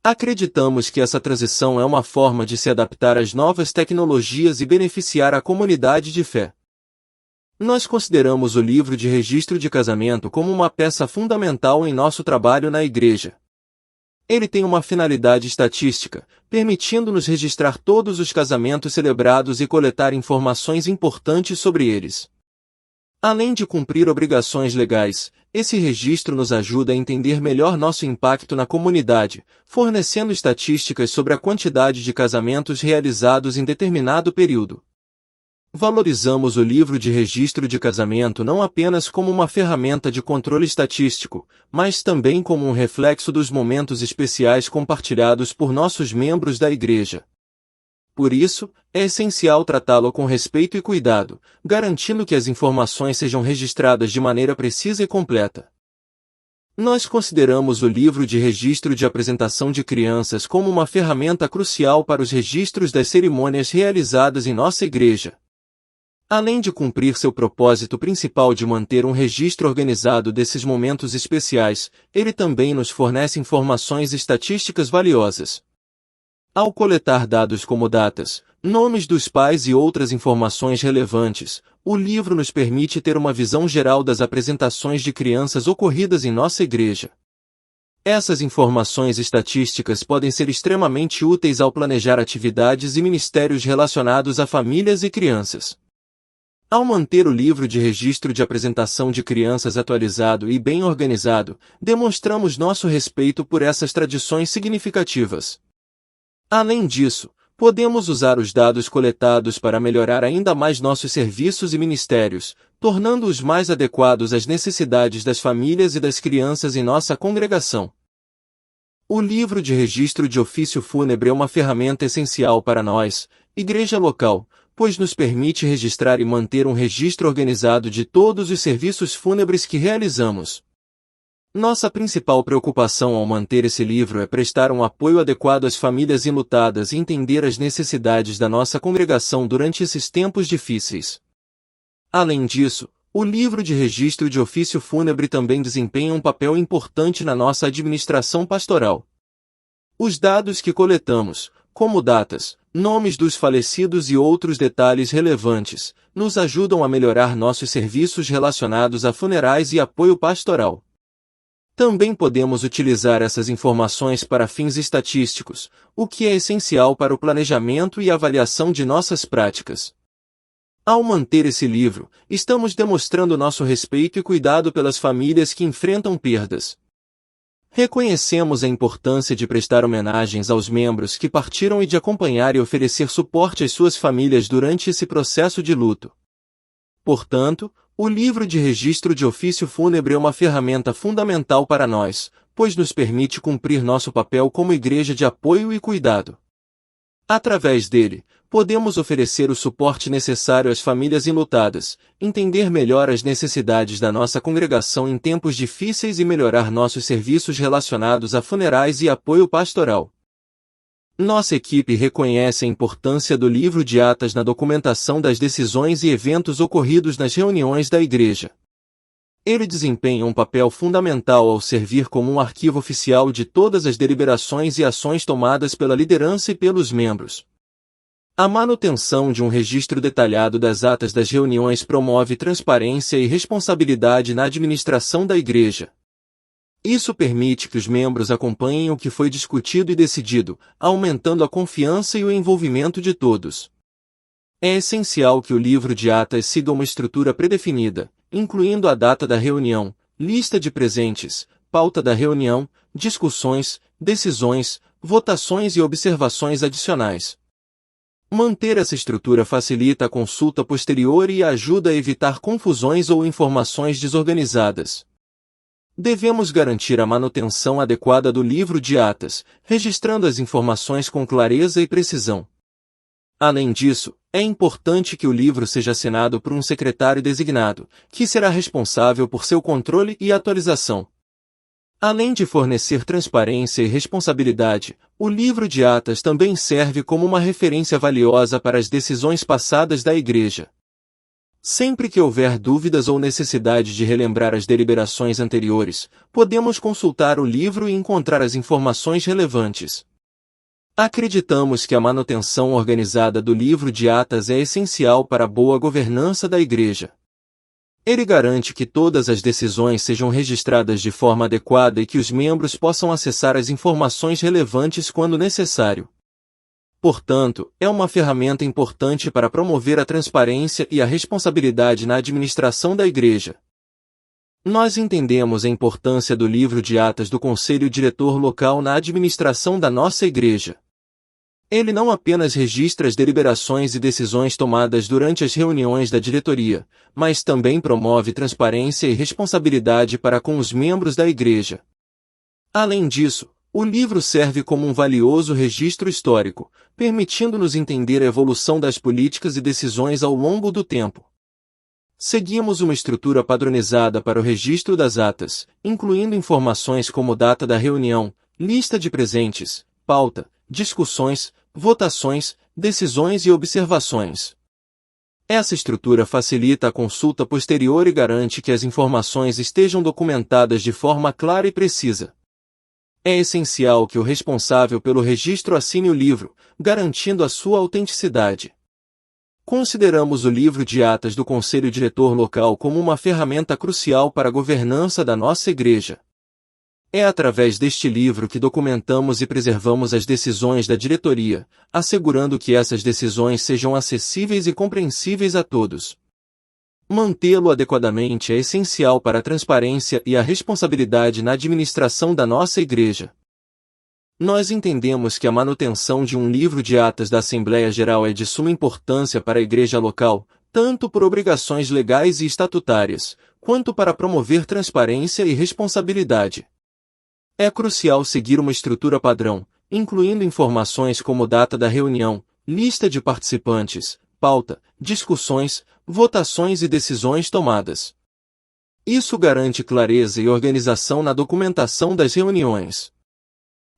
Acreditamos que essa transição é uma forma de se adaptar às novas tecnologias e beneficiar a comunidade de fé. Nós consideramos o livro de registro de casamento como uma peça fundamental em nosso trabalho na igreja. Ele tem uma finalidade estatística, permitindo-nos registrar todos os casamentos celebrados e coletar informações importantes sobre eles. Além de cumprir obrigações legais, esse registro nos ajuda a entender melhor nosso impacto na comunidade, fornecendo estatísticas sobre a quantidade de casamentos realizados em determinado período. Valorizamos o livro de registro de casamento não apenas como uma ferramenta de controle estatístico, mas também como um reflexo dos momentos especiais compartilhados por nossos membros da igreja. Por isso, é essencial tratá-lo com respeito e cuidado, garantindo que as informações sejam registradas de maneira precisa e completa. Nós consideramos o livro de registro de apresentação de crianças como uma ferramenta crucial para os registros das cerimônias realizadas em nossa igreja. Além de cumprir seu propósito principal de manter um registro organizado desses momentos especiais, ele também nos fornece informações estatísticas valiosas. Ao coletar dados como datas, nomes dos pais e outras informações relevantes, o livro nos permite ter uma visão geral das apresentações de crianças ocorridas em nossa igreja. Essas informações estatísticas podem ser extremamente úteis ao planejar atividades e ministérios relacionados a famílias e crianças. Ao manter o livro de registro de apresentação de crianças atualizado e bem organizado, demonstramos nosso respeito por essas tradições significativas. Além disso, podemos usar os dados coletados para melhorar ainda mais nossos serviços e ministérios, tornando-os mais adequados às necessidades das famílias e das crianças em nossa congregação. O livro de registro de ofício fúnebre é uma ferramenta essencial para nós, igreja local, pois nos permite registrar e manter um registro organizado de todos os serviços fúnebres que realizamos. Nossa principal preocupação ao manter esse livro é prestar um apoio adequado às famílias enlutadas e entender as necessidades da nossa congregação durante esses tempos difíceis. Além disso, o livro de registro de ofício fúnebre também desempenha um papel importante na nossa administração pastoral. Os dados que coletamos, como datas, nomes dos falecidos e outros detalhes relevantes, nos ajudam a melhorar nossos serviços relacionados a funerais e apoio pastoral. Também podemos utilizar essas informações para fins estatísticos, o que é essencial para o planejamento e avaliação de nossas práticas. Ao manter esse livro, estamos demonstrando nosso respeito e cuidado pelas famílias que enfrentam perdas. Reconhecemos a importância de prestar homenagens aos membros que partiram e de acompanhar e oferecer suporte às suas famílias durante esse processo de luto. Portanto, o livro de registro de ofício fúnebre é uma ferramenta fundamental para nós, pois nos permite cumprir nosso papel como igreja de apoio e cuidado. Através dele, podemos oferecer o suporte necessário às famílias enlutadas, entender melhor as necessidades da nossa congregação em tempos difíceis e melhorar nossos serviços relacionados a funerais e apoio pastoral. Nossa equipe reconhece a importância do livro de atas na documentação das decisões e eventos ocorridos nas reuniões da Igreja. Ele desempenha um papel fundamental ao servir como um arquivo oficial de todas as deliberações e ações tomadas pela liderança e pelos membros. A manutenção de um registro detalhado das atas das reuniões promove transparência e responsabilidade na administração da Igreja. Isso permite que os membros acompanhem o que foi discutido e decidido, aumentando a confiança e o envolvimento de todos. É essencial que o livro de atas siga uma estrutura predefinida, incluindo a data da reunião, lista de presentes, pauta da reunião, discussões, decisões, votações e observações adicionais. Manter essa estrutura facilita a consulta posterior e ajuda a evitar confusões ou informações desorganizadas. Devemos garantir a manutenção adequada do livro de atas, registrando as informações com clareza e precisão. Além disso, é importante que o livro seja assinado por um secretário designado, que será responsável por seu controle e atualização. Além de fornecer transparência e responsabilidade, o livro de atas também serve como uma referência valiosa para as decisões passadas da Igreja. Sempre que houver dúvidas ou necessidade de relembrar as deliberações anteriores, podemos consultar o livro e encontrar as informações relevantes. Acreditamos que a manutenção organizada do livro de atas é essencial para a boa governança da Igreja. Ele garante que todas as decisões sejam registradas de forma adequada e que os membros possam acessar as informações relevantes quando necessário. Portanto, é uma ferramenta importante para promover a transparência e a responsabilidade na administração da Igreja. Nós entendemos a importância do livro de atas do Conselho Diretor Local na administração da nossa Igreja. Ele não apenas registra as deliberações e decisões tomadas durante as reuniões da diretoria, mas também promove transparência e responsabilidade para com os membros da Igreja. Além disso, o livro serve como um valioso registro histórico, permitindo-nos entender a evolução das políticas e decisões ao longo do tempo. Seguimos uma estrutura padronizada para o registro das atas, incluindo informações como data da reunião, lista de presentes, pauta, discussões, votações, decisões e observações. Essa estrutura facilita a consulta posterior e garante que as informações estejam documentadas de forma clara e precisa. É essencial que o responsável pelo registro assine o livro, garantindo a sua autenticidade. Consideramos o livro de atas do Conselho Diretor Local como uma ferramenta crucial para a governança da nossa Igreja. É através deste livro que documentamos e preservamos as decisões da diretoria, assegurando que essas decisões sejam acessíveis e compreensíveis a todos. Mantê-lo adequadamente é essencial para a transparência e a responsabilidade na administração da nossa Igreja. Nós entendemos que a manutenção de um livro de atas da Assembleia Geral é de suma importância para a Igreja local, tanto por obrigações legais e estatutárias, quanto para promover transparência e responsabilidade. É crucial seguir uma estrutura padrão, incluindo informações como data da reunião, lista de participantes, pauta, discussões, votações e decisões tomadas. Isso garante clareza e organização na documentação das reuniões.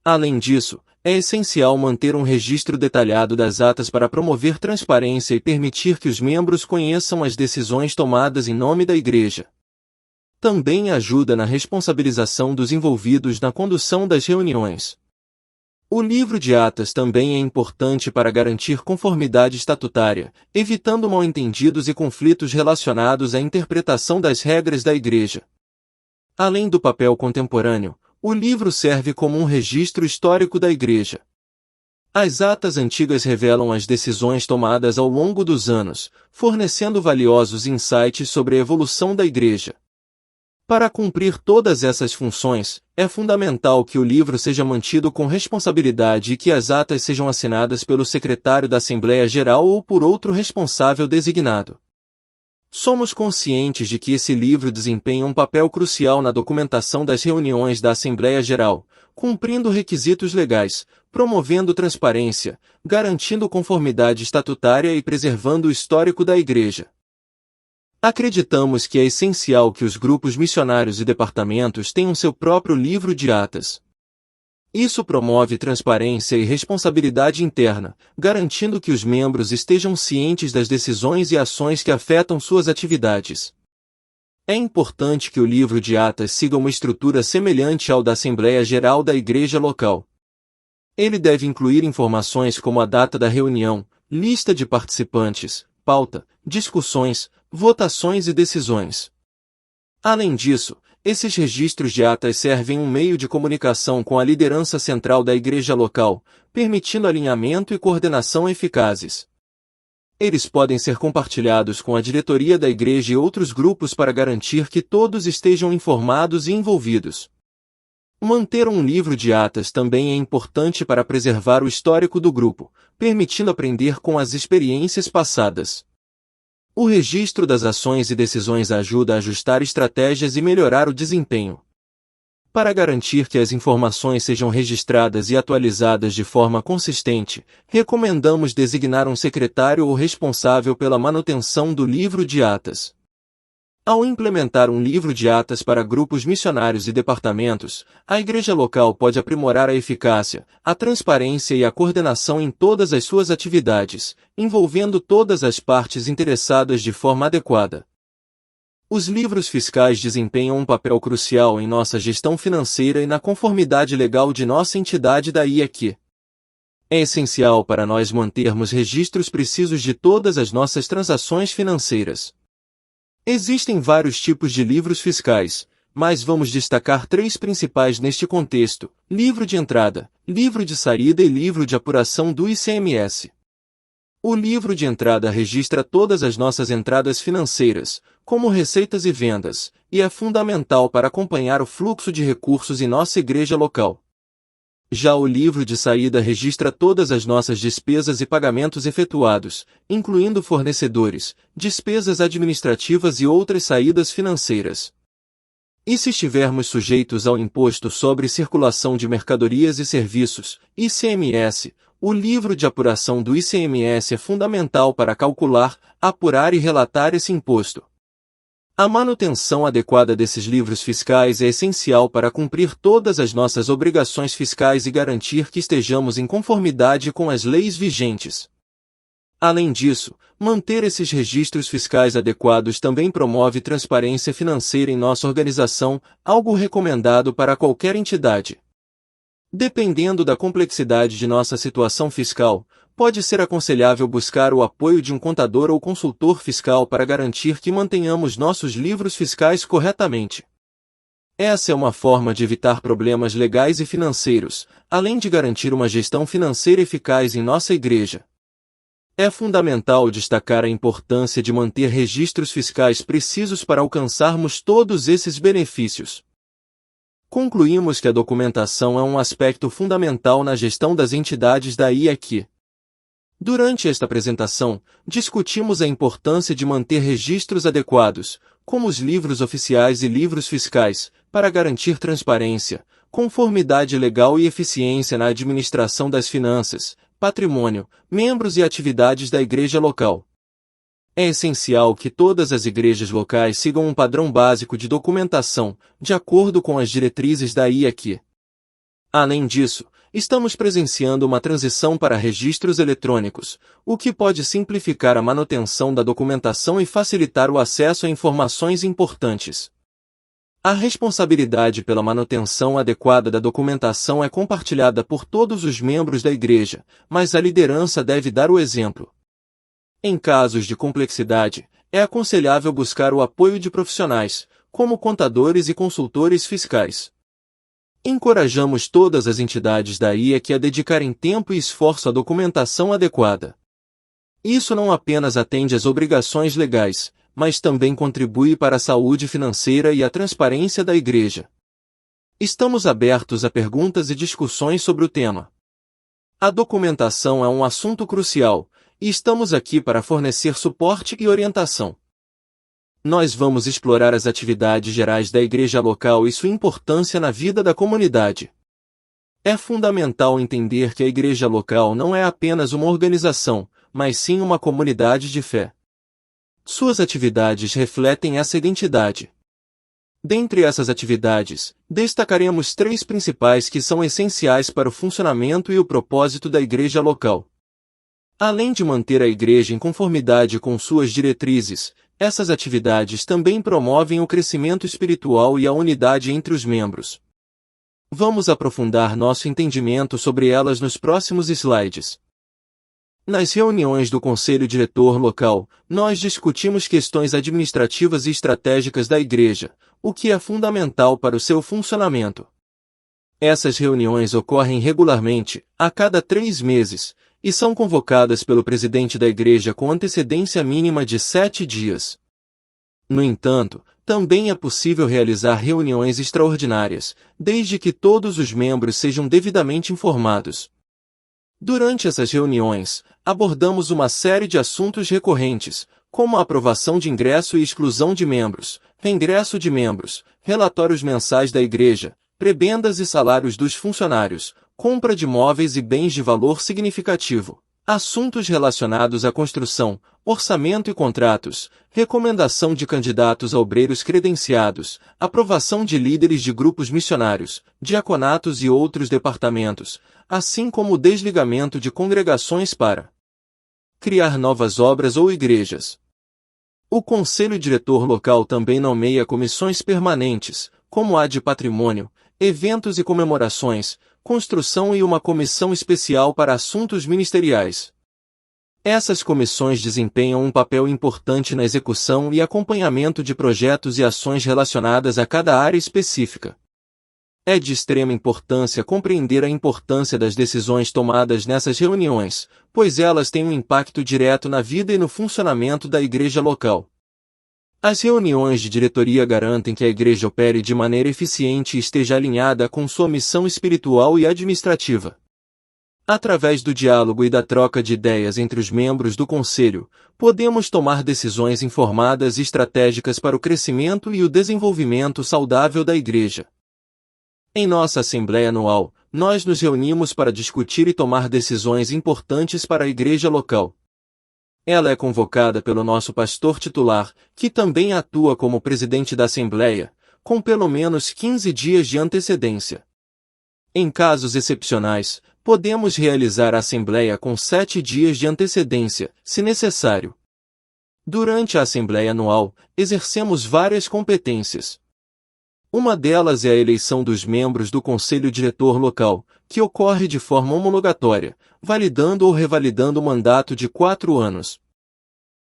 Além disso, é essencial manter um registro detalhado das atas para promover transparência e permitir que os membros conheçam as decisões tomadas em nome da Igreja. Também ajuda na responsabilização dos envolvidos na condução das reuniões. O livro de atas também é importante para garantir conformidade estatutária, evitando mal-entendidos e conflitos relacionados à interpretação das regras da Igreja. Além do papel contemporâneo, o livro serve como um registro histórico da Igreja. As atas antigas revelam as decisões tomadas ao longo dos anos, fornecendo valiosos insights sobre a evolução da Igreja. Para cumprir todas essas funções, é fundamental que o livro seja mantido com responsabilidade e que as atas sejam assinadas pelo secretário da Assembleia Geral ou por outro responsável designado. Somos conscientes de que esse livro desempenha um papel crucial na documentação das reuniões da Assembleia Geral, cumprindo requisitos legais, promovendo transparência, garantindo conformidade estatutária e preservando o histórico da Igreja. Acreditamos que é essencial que os grupos missionários e departamentos tenham seu próprio livro de atas. Isso promove transparência e responsabilidade interna, garantindo que os membros estejam cientes das decisões e ações que afetam suas atividades. É importante que o livro de atas siga uma estrutura semelhante ao da Assembleia Geral da Igreja local. Ele deve incluir informações como a data da reunião, lista de participantes, pauta, discussões, votações e decisões. Além disso, esses registros de atas servem um meio de comunicação com a liderança central da igreja local, permitindo alinhamento e coordenação eficazes. Eles podem ser compartilhados com a diretoria da igreja e outros grupos para garantir que todos estejam informados e envolvidos. Manter um livro de atas também é importante para preservar o histórico do grupo, permitindo aprender com as experiências passadas. O registro das ações e decisões ajuda a ajustar estratégias e melhorar o desempenho. Para garantir que as informações sejam registradas e atualizadas de forma consistente, recomendamos designar um secretário ou responsável pela manutenção do livro de atas. Ao implementar um livro de atas para grupos missionários e departamentos, a igreja local pode aprimorar a eficácia, a transparência e a coordenação em todas as suas atividades, envolvendo todas as partes interessadas de forma adequada. Os livros fiscais desempenham um papel crucial em nossa gestão financeira e na conformidade legal de nossa entidade da IEQ. É essencial para nós mantermos registros precisos de todas as nossas transações financeiras. Existem vários tipos de livros fiscais, mas vamos destacar 3 principais neste contexto: livro de entrada, livro de saída e livro de apuração do ICMS. O livro de entrada registra todas as nossas entradas financeiras, como receitas e vendas, e é fundamental para acompanhar o fluxo de recursos em nossa igreja local. Já o livro de saída registra todas as nossas despesas e pagamentos efetuados, incluindo fornecedores, despesas administrativas e outras saídas financeiras. E se estivermos sujeitos ao Imposto sobre Circulação de Mercadorias e Serviços, ICMS, o livro de apuração do ICMS é fundamental para calcular, apurar e relatar esse imposto. A manutenção adequada desses livros fiscais é essencial para cumprir todas as nossas obrigações fiscais e garantir que estejamos em conformidade com as leis vigentes. Além disso, manter esses registros fiscais adequados também promove transparência financeira em nossa organização, algo recomendado para qualquer entidade. Dependendo da complexidade de nossa situação fiscal, pode ser aconselhável buscar o apoio de um contador ou consultor fiscal para garantir que mantenhamos nossos livros fiscais corretamente. Essa é uma forma de evitar problemas legais e financeiros, além de garantir uma gestão financeira eficaz em nossa igreja. É fundamental destacar a importância de manter registros fiscais precisos para alcançarmos todos esses benefícios. Concluímos que a documentação é um aspecto fundamental na gestão das entidades da IEQ. Durante esta apresentação, discutimos a importância de manter registros adequados, como os livros oficiais e livros fiscais, para garantir transparência, conformidade legal e eficiência na administração das finanças, patrimônio, membros e atividades da igreja local. É essencial que todas as igrejas locais sigam um padrão básico de documentação, de acordo com as diretrizes da IEQ. Além disso, estamos presenciando uma transição para registros eletrônicos, o que pode simplificar a manutenção da documentação e facilitar o acesso a informações importantes. A responsabilidade pela manutenção adequada da documentação é compartilhada por todos os membros da igreja, mas a liderança deve dar o exemplo. Em casos de complexidade, é aconselhável buscar o apoio de profissionais, como contadores e consultores fiscais. Encorajamos todas as entidades da IEQ a dedicarem tempo e esforço à documentação adequada. Isso não apenas atende às obrigações legais, mas também contribui para a saúde financeira e a transparência da igreja. Estamos abertos a perguntas e discussões sobre o tema. A documentação é um assunto crucial, e estamos aqui para fornecer suporte e orientação. Nós vamos explorar as atividades gerais da igreja local e sua importância na vida da comunidade. É fundamental entender que a igreja local não é apenas uma organização, mas sim uma comunidade de fé. Suas atividades refletem essa identidade. Dentre essas atividades, destacaremos 3 principais que são essenciais para o funcionamento e o propósito da igreja local. Além de manter a igreja em conformidade com suas diretrizes, essas atividades também promovem o crescimento espiritual e a unidade entre os membros. Vamos aprofundar nosso entendimento sobre elas nos próximos slides. Nas reuniões do Conselho Diretor Local, nós discutimos questões administrativas e estratégicas da igreja, o que é fundamental para o seu funcionamento. Essas reuniões ocorrem regularmente, a cada 3 meses, e são convocadas pelo presidente da igreja com antecedência mínima de 7 dias. No entanto, também é possível realizar reuniões extraordinárias, desde que todos os membros sejam devidamente informados. Durante essas reuniões, abordamos uma série de assuntos recorrentes, como a aprovação de ingresso e exclusão de membros, reingresso de membros, relatórios mensais da igreja, prebendas e salários dos funcionários, compra de móveis e bens de valor significativo, assuntos relacionados à construção, orçamento e contratos, recomendação de candidatos a obreiros credenciados, aprovação de líderes de grupos missionários, diaconatos e outros departamentos, assim como o desligamento de congregações para criar novas obras ou igrejas. O Conselho Diretor Local também nomeia comissões permanentes, como a de patrimônio, eventos e comemorações, construção e uma comissão especial para assuntos ministeriais. Essas comissões desempenham um papel importante na execução e acompanhamento de projetos e ações relacionadas a cada área específica. É de extrema importância compreender a importância das decisões tomadas nessas reuniões, pois elas têm um impacto direto na vida e no funcionamento da igreja local. As reuniões de diretoria garantem que a igreja opere de maneira eficiente e esteja alinhada com sua missão espiritual e administrativa. Através do diálogo e da troca de ideias entre os membros do conselho, podemos tomar decisões informadas e estratégicas para o crescimento e o desenvolvimento saudável da igreja. Em nossa Assembleia Anual, nós nos reunimos para discutir e tomar decisões importantes para a igreja local. Ela é convocada pelo nosso pastor titular, que também atua como presidente da Assembleia, com pelo menos 15 dias de antecedência. Em casos excepcionais, podemos realizar a Assembleia com 7 dias de antecedência, se necessário. Durante a Assembleia Anual, exercemos várias competências. Uma delas é a eleição dos membros do Conselho Diretor Local, que ocorre de forma homologatória, validando ou revalidando o mandato de 4 anos.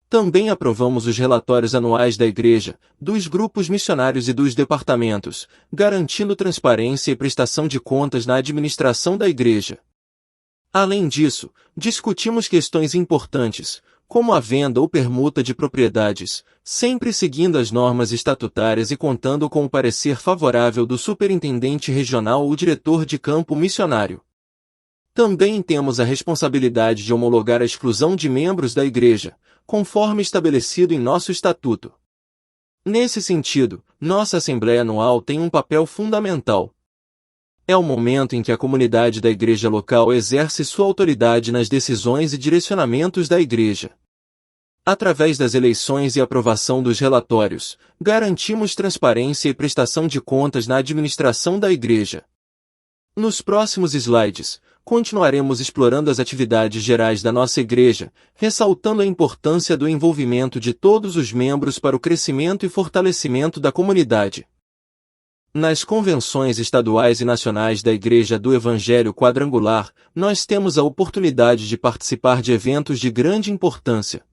Também aprovamos os relatórios anuais da Igreja, dos grupos missionários e dos departamentos, garantindo transparência e prestação de contas na administração da Igreja. Além disso, discutimos questões importantes, como a venda ou permuta de propriedades, sempre seguindo as normas estatutárias e contando com o parecer favorável do superintendente regional ou diretor de campo missionário. Também temos a responsabilidade de homologar a exclusão de membros da Igreja, conforme estabelecido em nosso estatuto. Nesse sentido, nossa Assembleia Anual tem um papel fundamental. É o momento em que a comunidade da igreja local exerce sua autoridade nas decisões e direcionamentos da igreja. Através das eleições e aprovação dos relatórios, garantimos transparência e prestação de contas na administração da igreja. Nos próximos slides, continuaremos explorando as atividades gerais da nossa igreja, ressaltando a importância do envolvimento de todos os membros para o crescimento e fortalecimento da comunidade. Nas convenções estaduais e nacionais da Igreja do Evangelho Quadrangular, nós temos a oportunidade de participar de eventos de grande importância.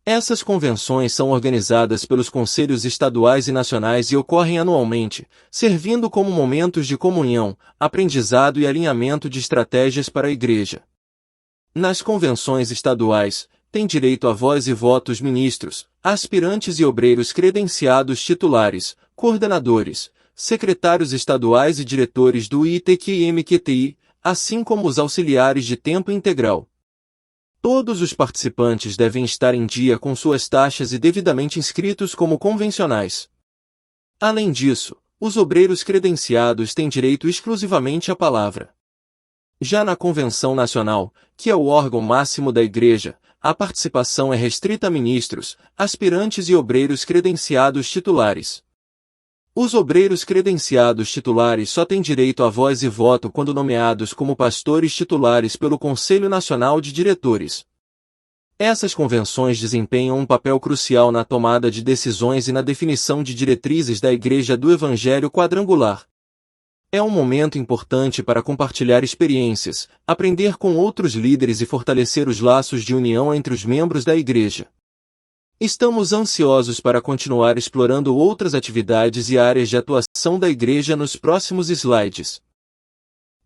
Essas convenções são organizadas pelos conselhos estaduais e nacionais e ocorrem anualmente, servindo como momentos de comunhão, aprendizado e alinhamento de estratégias para a Igreja. Nas convenções estaduais, têm direito a voz e voto os ministros, aspirantes e obreiros credenciados titulares, coordenadores, secretários estaduais e diretores do ITQ e MQTI, assim como os auxiliares de tempo integral. Todos os participantes devem estar em dia com suas taxas e devidamente inscritos como convencionais. Além disso, os obreiros credenciados têm direito exclusivamente à palavra. Já na Convenção Nacional, que é o órgão máximo da Igreja, a participação é restrita a ministros, aspirantes e obreiros credenciados titulares. Os obreiros credenciados titulares só têm direito a voz e voto quando nomeados como pastores titulares pelo Conselho Nacional de Diretores. Essas convenções desempenham um papel crucial na tomada de decisões e na definição de diretrizes da Igreja do Evangelho Quadrangular. É um momento importante para compartilhar experiências, aprender com outros líderes e fortalecer os laços de união entre os membros da Igreja. Estamos ansiosos para continuar explorando outras atividades e áreas de atuação da Igreja nos próximos slides.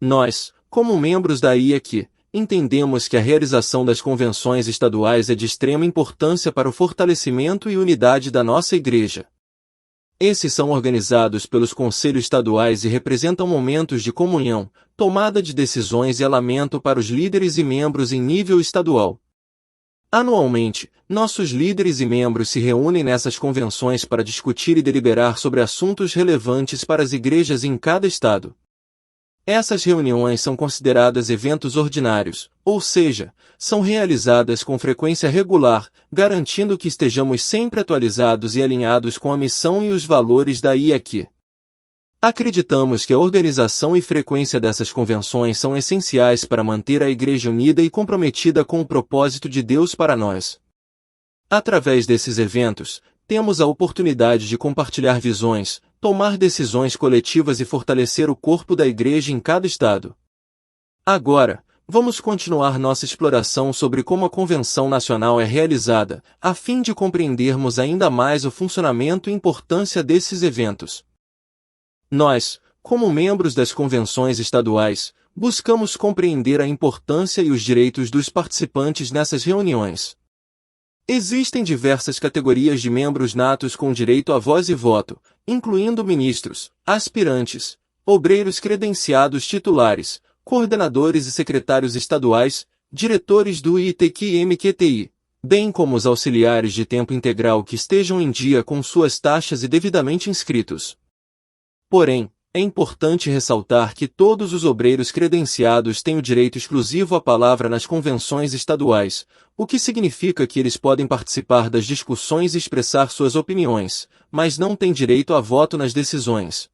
Nós, como membros da IEQ, entendemos que a realização das convenções estaduais é de extrema importância para o fortalecimento e unidade da nossa Igreja. Esses são organizados pelos conselhos estaduais e representam momentos de comunhão, tomada de decisões e alinhamento para os líderes e membros em nível estadual. Anualmente, nossos líderes e membros se reúnem nessas convenções para discutir e deliberar sobre assuntos relevantes para as igrejas em cada estado. Essas reuniões são consideradas eventos ordinários, ou seja, são realizadas com frequência regular, garantindo que estejamos sempre atualizados e alinhados com a missão e os valores da IEQ. Acreditamos que a organização e frequência dessas convenções são essenciais para manter a Igreja unida e comprometida com o propósito de Deus para nós. Através desses eventos, temos a oportunidade de compartilhar visões, tomar decisões coletivas e fortalecer o corpo da Igreja em cada estado. Agora, vamos continuar nossa exploração sobre como a Convenção Nacional é realizada, a fim de compreendermos ainda mais o funcionamento e importância desses eventos. Nós, como membros das convenções estaduais, buscamos compreender a importância e os direitos dos participantes nessas reuniões. Existem diversas categorias de membros natos com direito a voz e voto, incluindo ministros, aspirantes, obreiros credenciados titulares, coordenadores e secretários estaduais, diretores do ITQ e MQTI, bem como os auxiliares de tempo integral que estejam em dia com suas taxas e devidamente inscritos. Porém, é importante ressaltar que todos os obreiros credenciados têm o direito exclusivo à palavra nas convenções estaduais, o que significa que eles podem participar das discussões e expressar suas opiniões, mas não têm direito a voto nas decisões.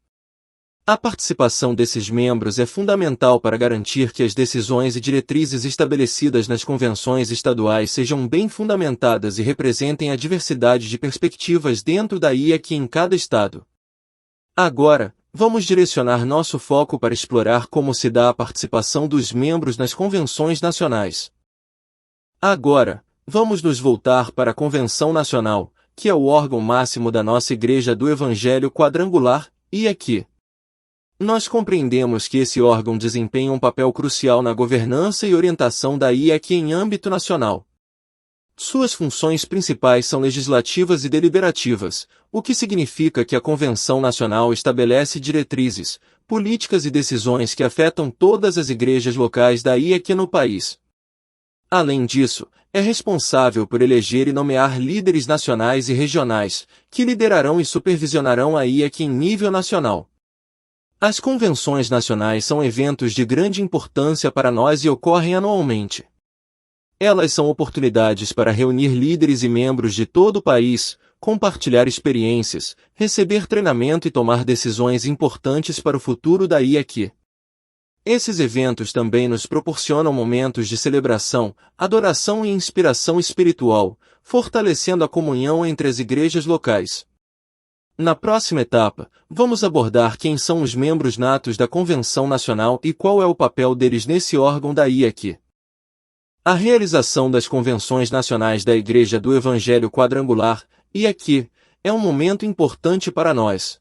A participação desses membros é fundamental para garantir que as decisões e diretrizes estabelecidas nas convenções estaduais sejam bem fundamentadas e representem a diversidade de perspectivas dentro da IEQ em cada estado. Agora, vamos direcionar nosso foco para explorar como se dá a participação dos membros nas convenções nacionais. Agora, vamos nos voltar para a Convenção Nacional, que é o órgão máximo da nossa Igreja do Evangelho Quadrangular, IEQ. Nós compreendemos que esse órgão desempenha um papel crucial na governança e orientação da IEQ em âmbito nacional. Suas funções principais são legislativas e deliberativas, o que significa que a Convenção Nacional estabelece diretrizes, políticas e decisões que afetam todas as igrejas locais da IEQ no país. Além disso, é responsável por eleger e nomear líderes nacionais e regionais, que liderarão e supervisionarão a IEQ em nível nacional. As convenções nacionais são eventos de grande importância para nós e ocorrem anualmente. Elas são oportunidades para reunir líderes e membros de todo o país, compartilhar experiências, receber treinamento e tomar decisões importantes para o futuro da IEQ. Esses eventos também nos proporcionam momentos de celebração, adoração e inspiração espiritual, fortalecendo a comunhão entre as igrejas locais. Na próxima etapa, vamos abordar quem são os membros natos da Convenção Nacional e qual é o papel deles nesse órgão da IEQ. A realização das convenções nacionais da Igreja do Evangelho Quadrangular, IEQ, é um momento importante para nós.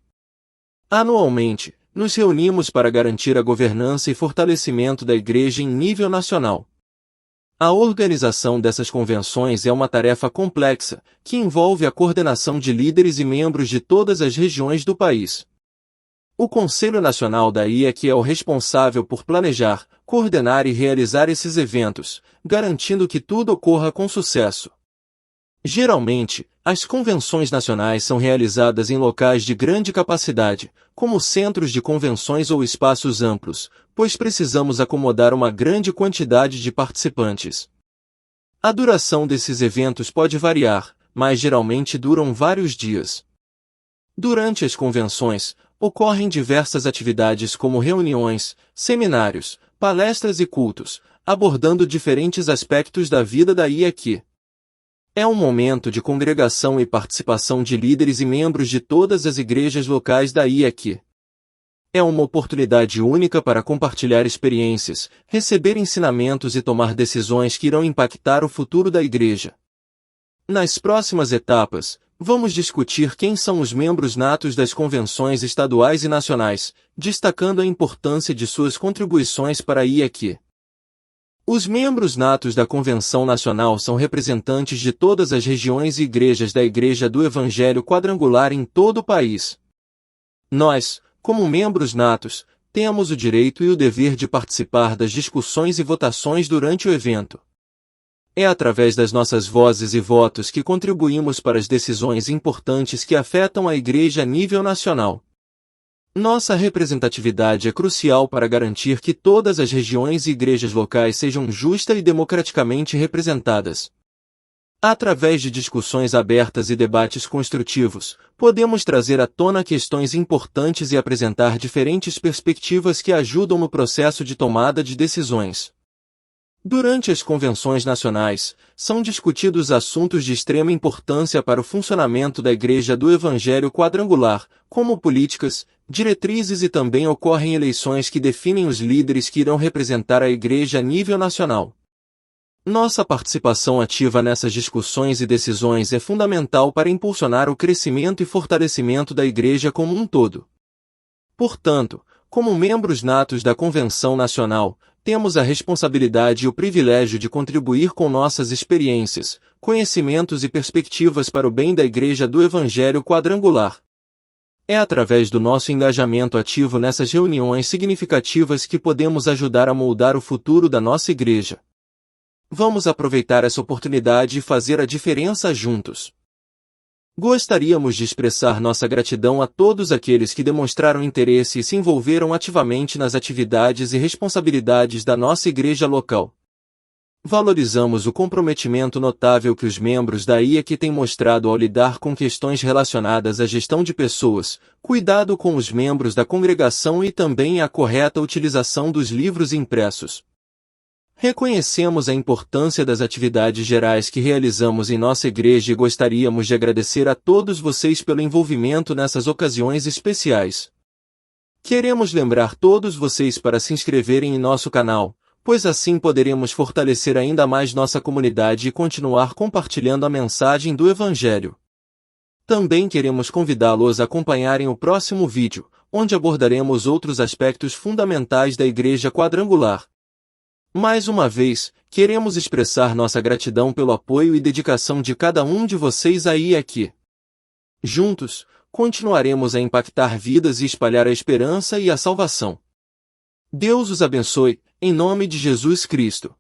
Anualmente, nos reunimos para garantir a governança e fortalecimento da Igreja em nível nacional. A organização dessas convenções é uma tarefa complexa, que envolve a coordenação de líderes e membros de todas as regiões do país. O Conselho Nacional da IEQ é o responsável por planejar, coordenar e realizar esses eventos, garantindo que tudo ocorra com sucesso. Geralmente, as convenções nacionais são realizadas em locais de grande capacidade, como centros de convenções ou espaços amplos, pois precisamos acomodar uma grande quantidade de participantes. A duração desses eventos pode variar, mas geralmente duram vários dias. Durante as convenções, ocorrem diversas atividades como reuniões, seminários, palestras e cultos, abordando diferentes aspectos da vida da IEQ. É um momento de congregação e participação de líderes e membros de todas as igrejas locais da IEQ. É uma oportunidade única para compartilhar experiências, receber ensinamentos e tomar decisões que irão impactar o futuro da igreja. Nas próximas etapas, vamos discutir quem são os membros natos das convenções estaduais e nacionais, destacando a importância de suas contribuições para a IEQ. Os membros natos da Convenção Nacional são representantes de todas as regiões e igrejas da Igreja do Evangelho Quadrangular em todo o país. Nós, como membros natos, temos o direito e o dever de participar das discussões e votações durante o evento. É através das nossas vozes e votos que contribuímos para as decisões importantes que afetam a Igreja a nível nacional. Nossa representatividade é crucial para garantir que todas as regiões e igrejas locais sejam justa e democraticamente representadas. Através de discussões abertas e debates construtivos, podemos trazer à tona questões importantes e apresentar diferentes perspectivas que ajudam no processo de tomada de decisões. Durante as convenções nacionais, são discutidos assuntos de extrema importância para o funcionamento da Igreja do Evangelho Quadrangular, como políticas, diretrizes e também ocorrem eleições que definem os líderes que irão representar a Igreja a nível nacional. Nossa participação ativa nessas discussões e decisões é fundamental para impulsionar o crescimento e fortalecimento da Igreja como um todo. Portanto, como membros natos da Convenção Nacional, temos a responsabilidade e o privilégio de contribuir com nossas experiências, conhecimentos e perspectivas para o bem da Igreja do Evangelho Quadrangular. É através do nosso engajamento ativo nessas reuniões significativas que podemos ajudar a moldar o futuro da nossa Igreja. Vamos aproveitar essa oportunidade e fazer a diferença juntos. Gostaríamos de expressar nossa gratidão a todos aqueles que demonstraram interesse e se envolveram ativamente nas atividades e responsabilidades da nossa igreja local. Valorizamos o comprometimento notável que os membros da IEQ têm mostrado ao lidar com questões relacionadas à gestão de pessoas, cuidado com os membros da congregação e também a correta utilização dos livros impressos. Reconhecemos a importância das atividades gerais que realizamos em nossa igreja e gostaríamos de agradecer a todos vocês pelo envolvimento nessas ocasiões especiais. Queremos lembrar todos vocês para se inscreverem em nosso canal, pois assim poderemos fortalecer ainda mais nossa comunidade e continuar compartilhando a mensagem do Evangelho. Também queremos convidá-los a acompanharem o próximo vídeo, onde abordaremos outros aspectos fundamentais da Igreja Quadrangular. Mais uma vez, queremos expressar nossa gratidão pelo apoio e dedicação de cada um de vocês aí e aqui. Juntos, continuaremos a impactar vidas e espalhar a esperança e a salvação. Deus os abençoe, em nome de Jesus Cristo.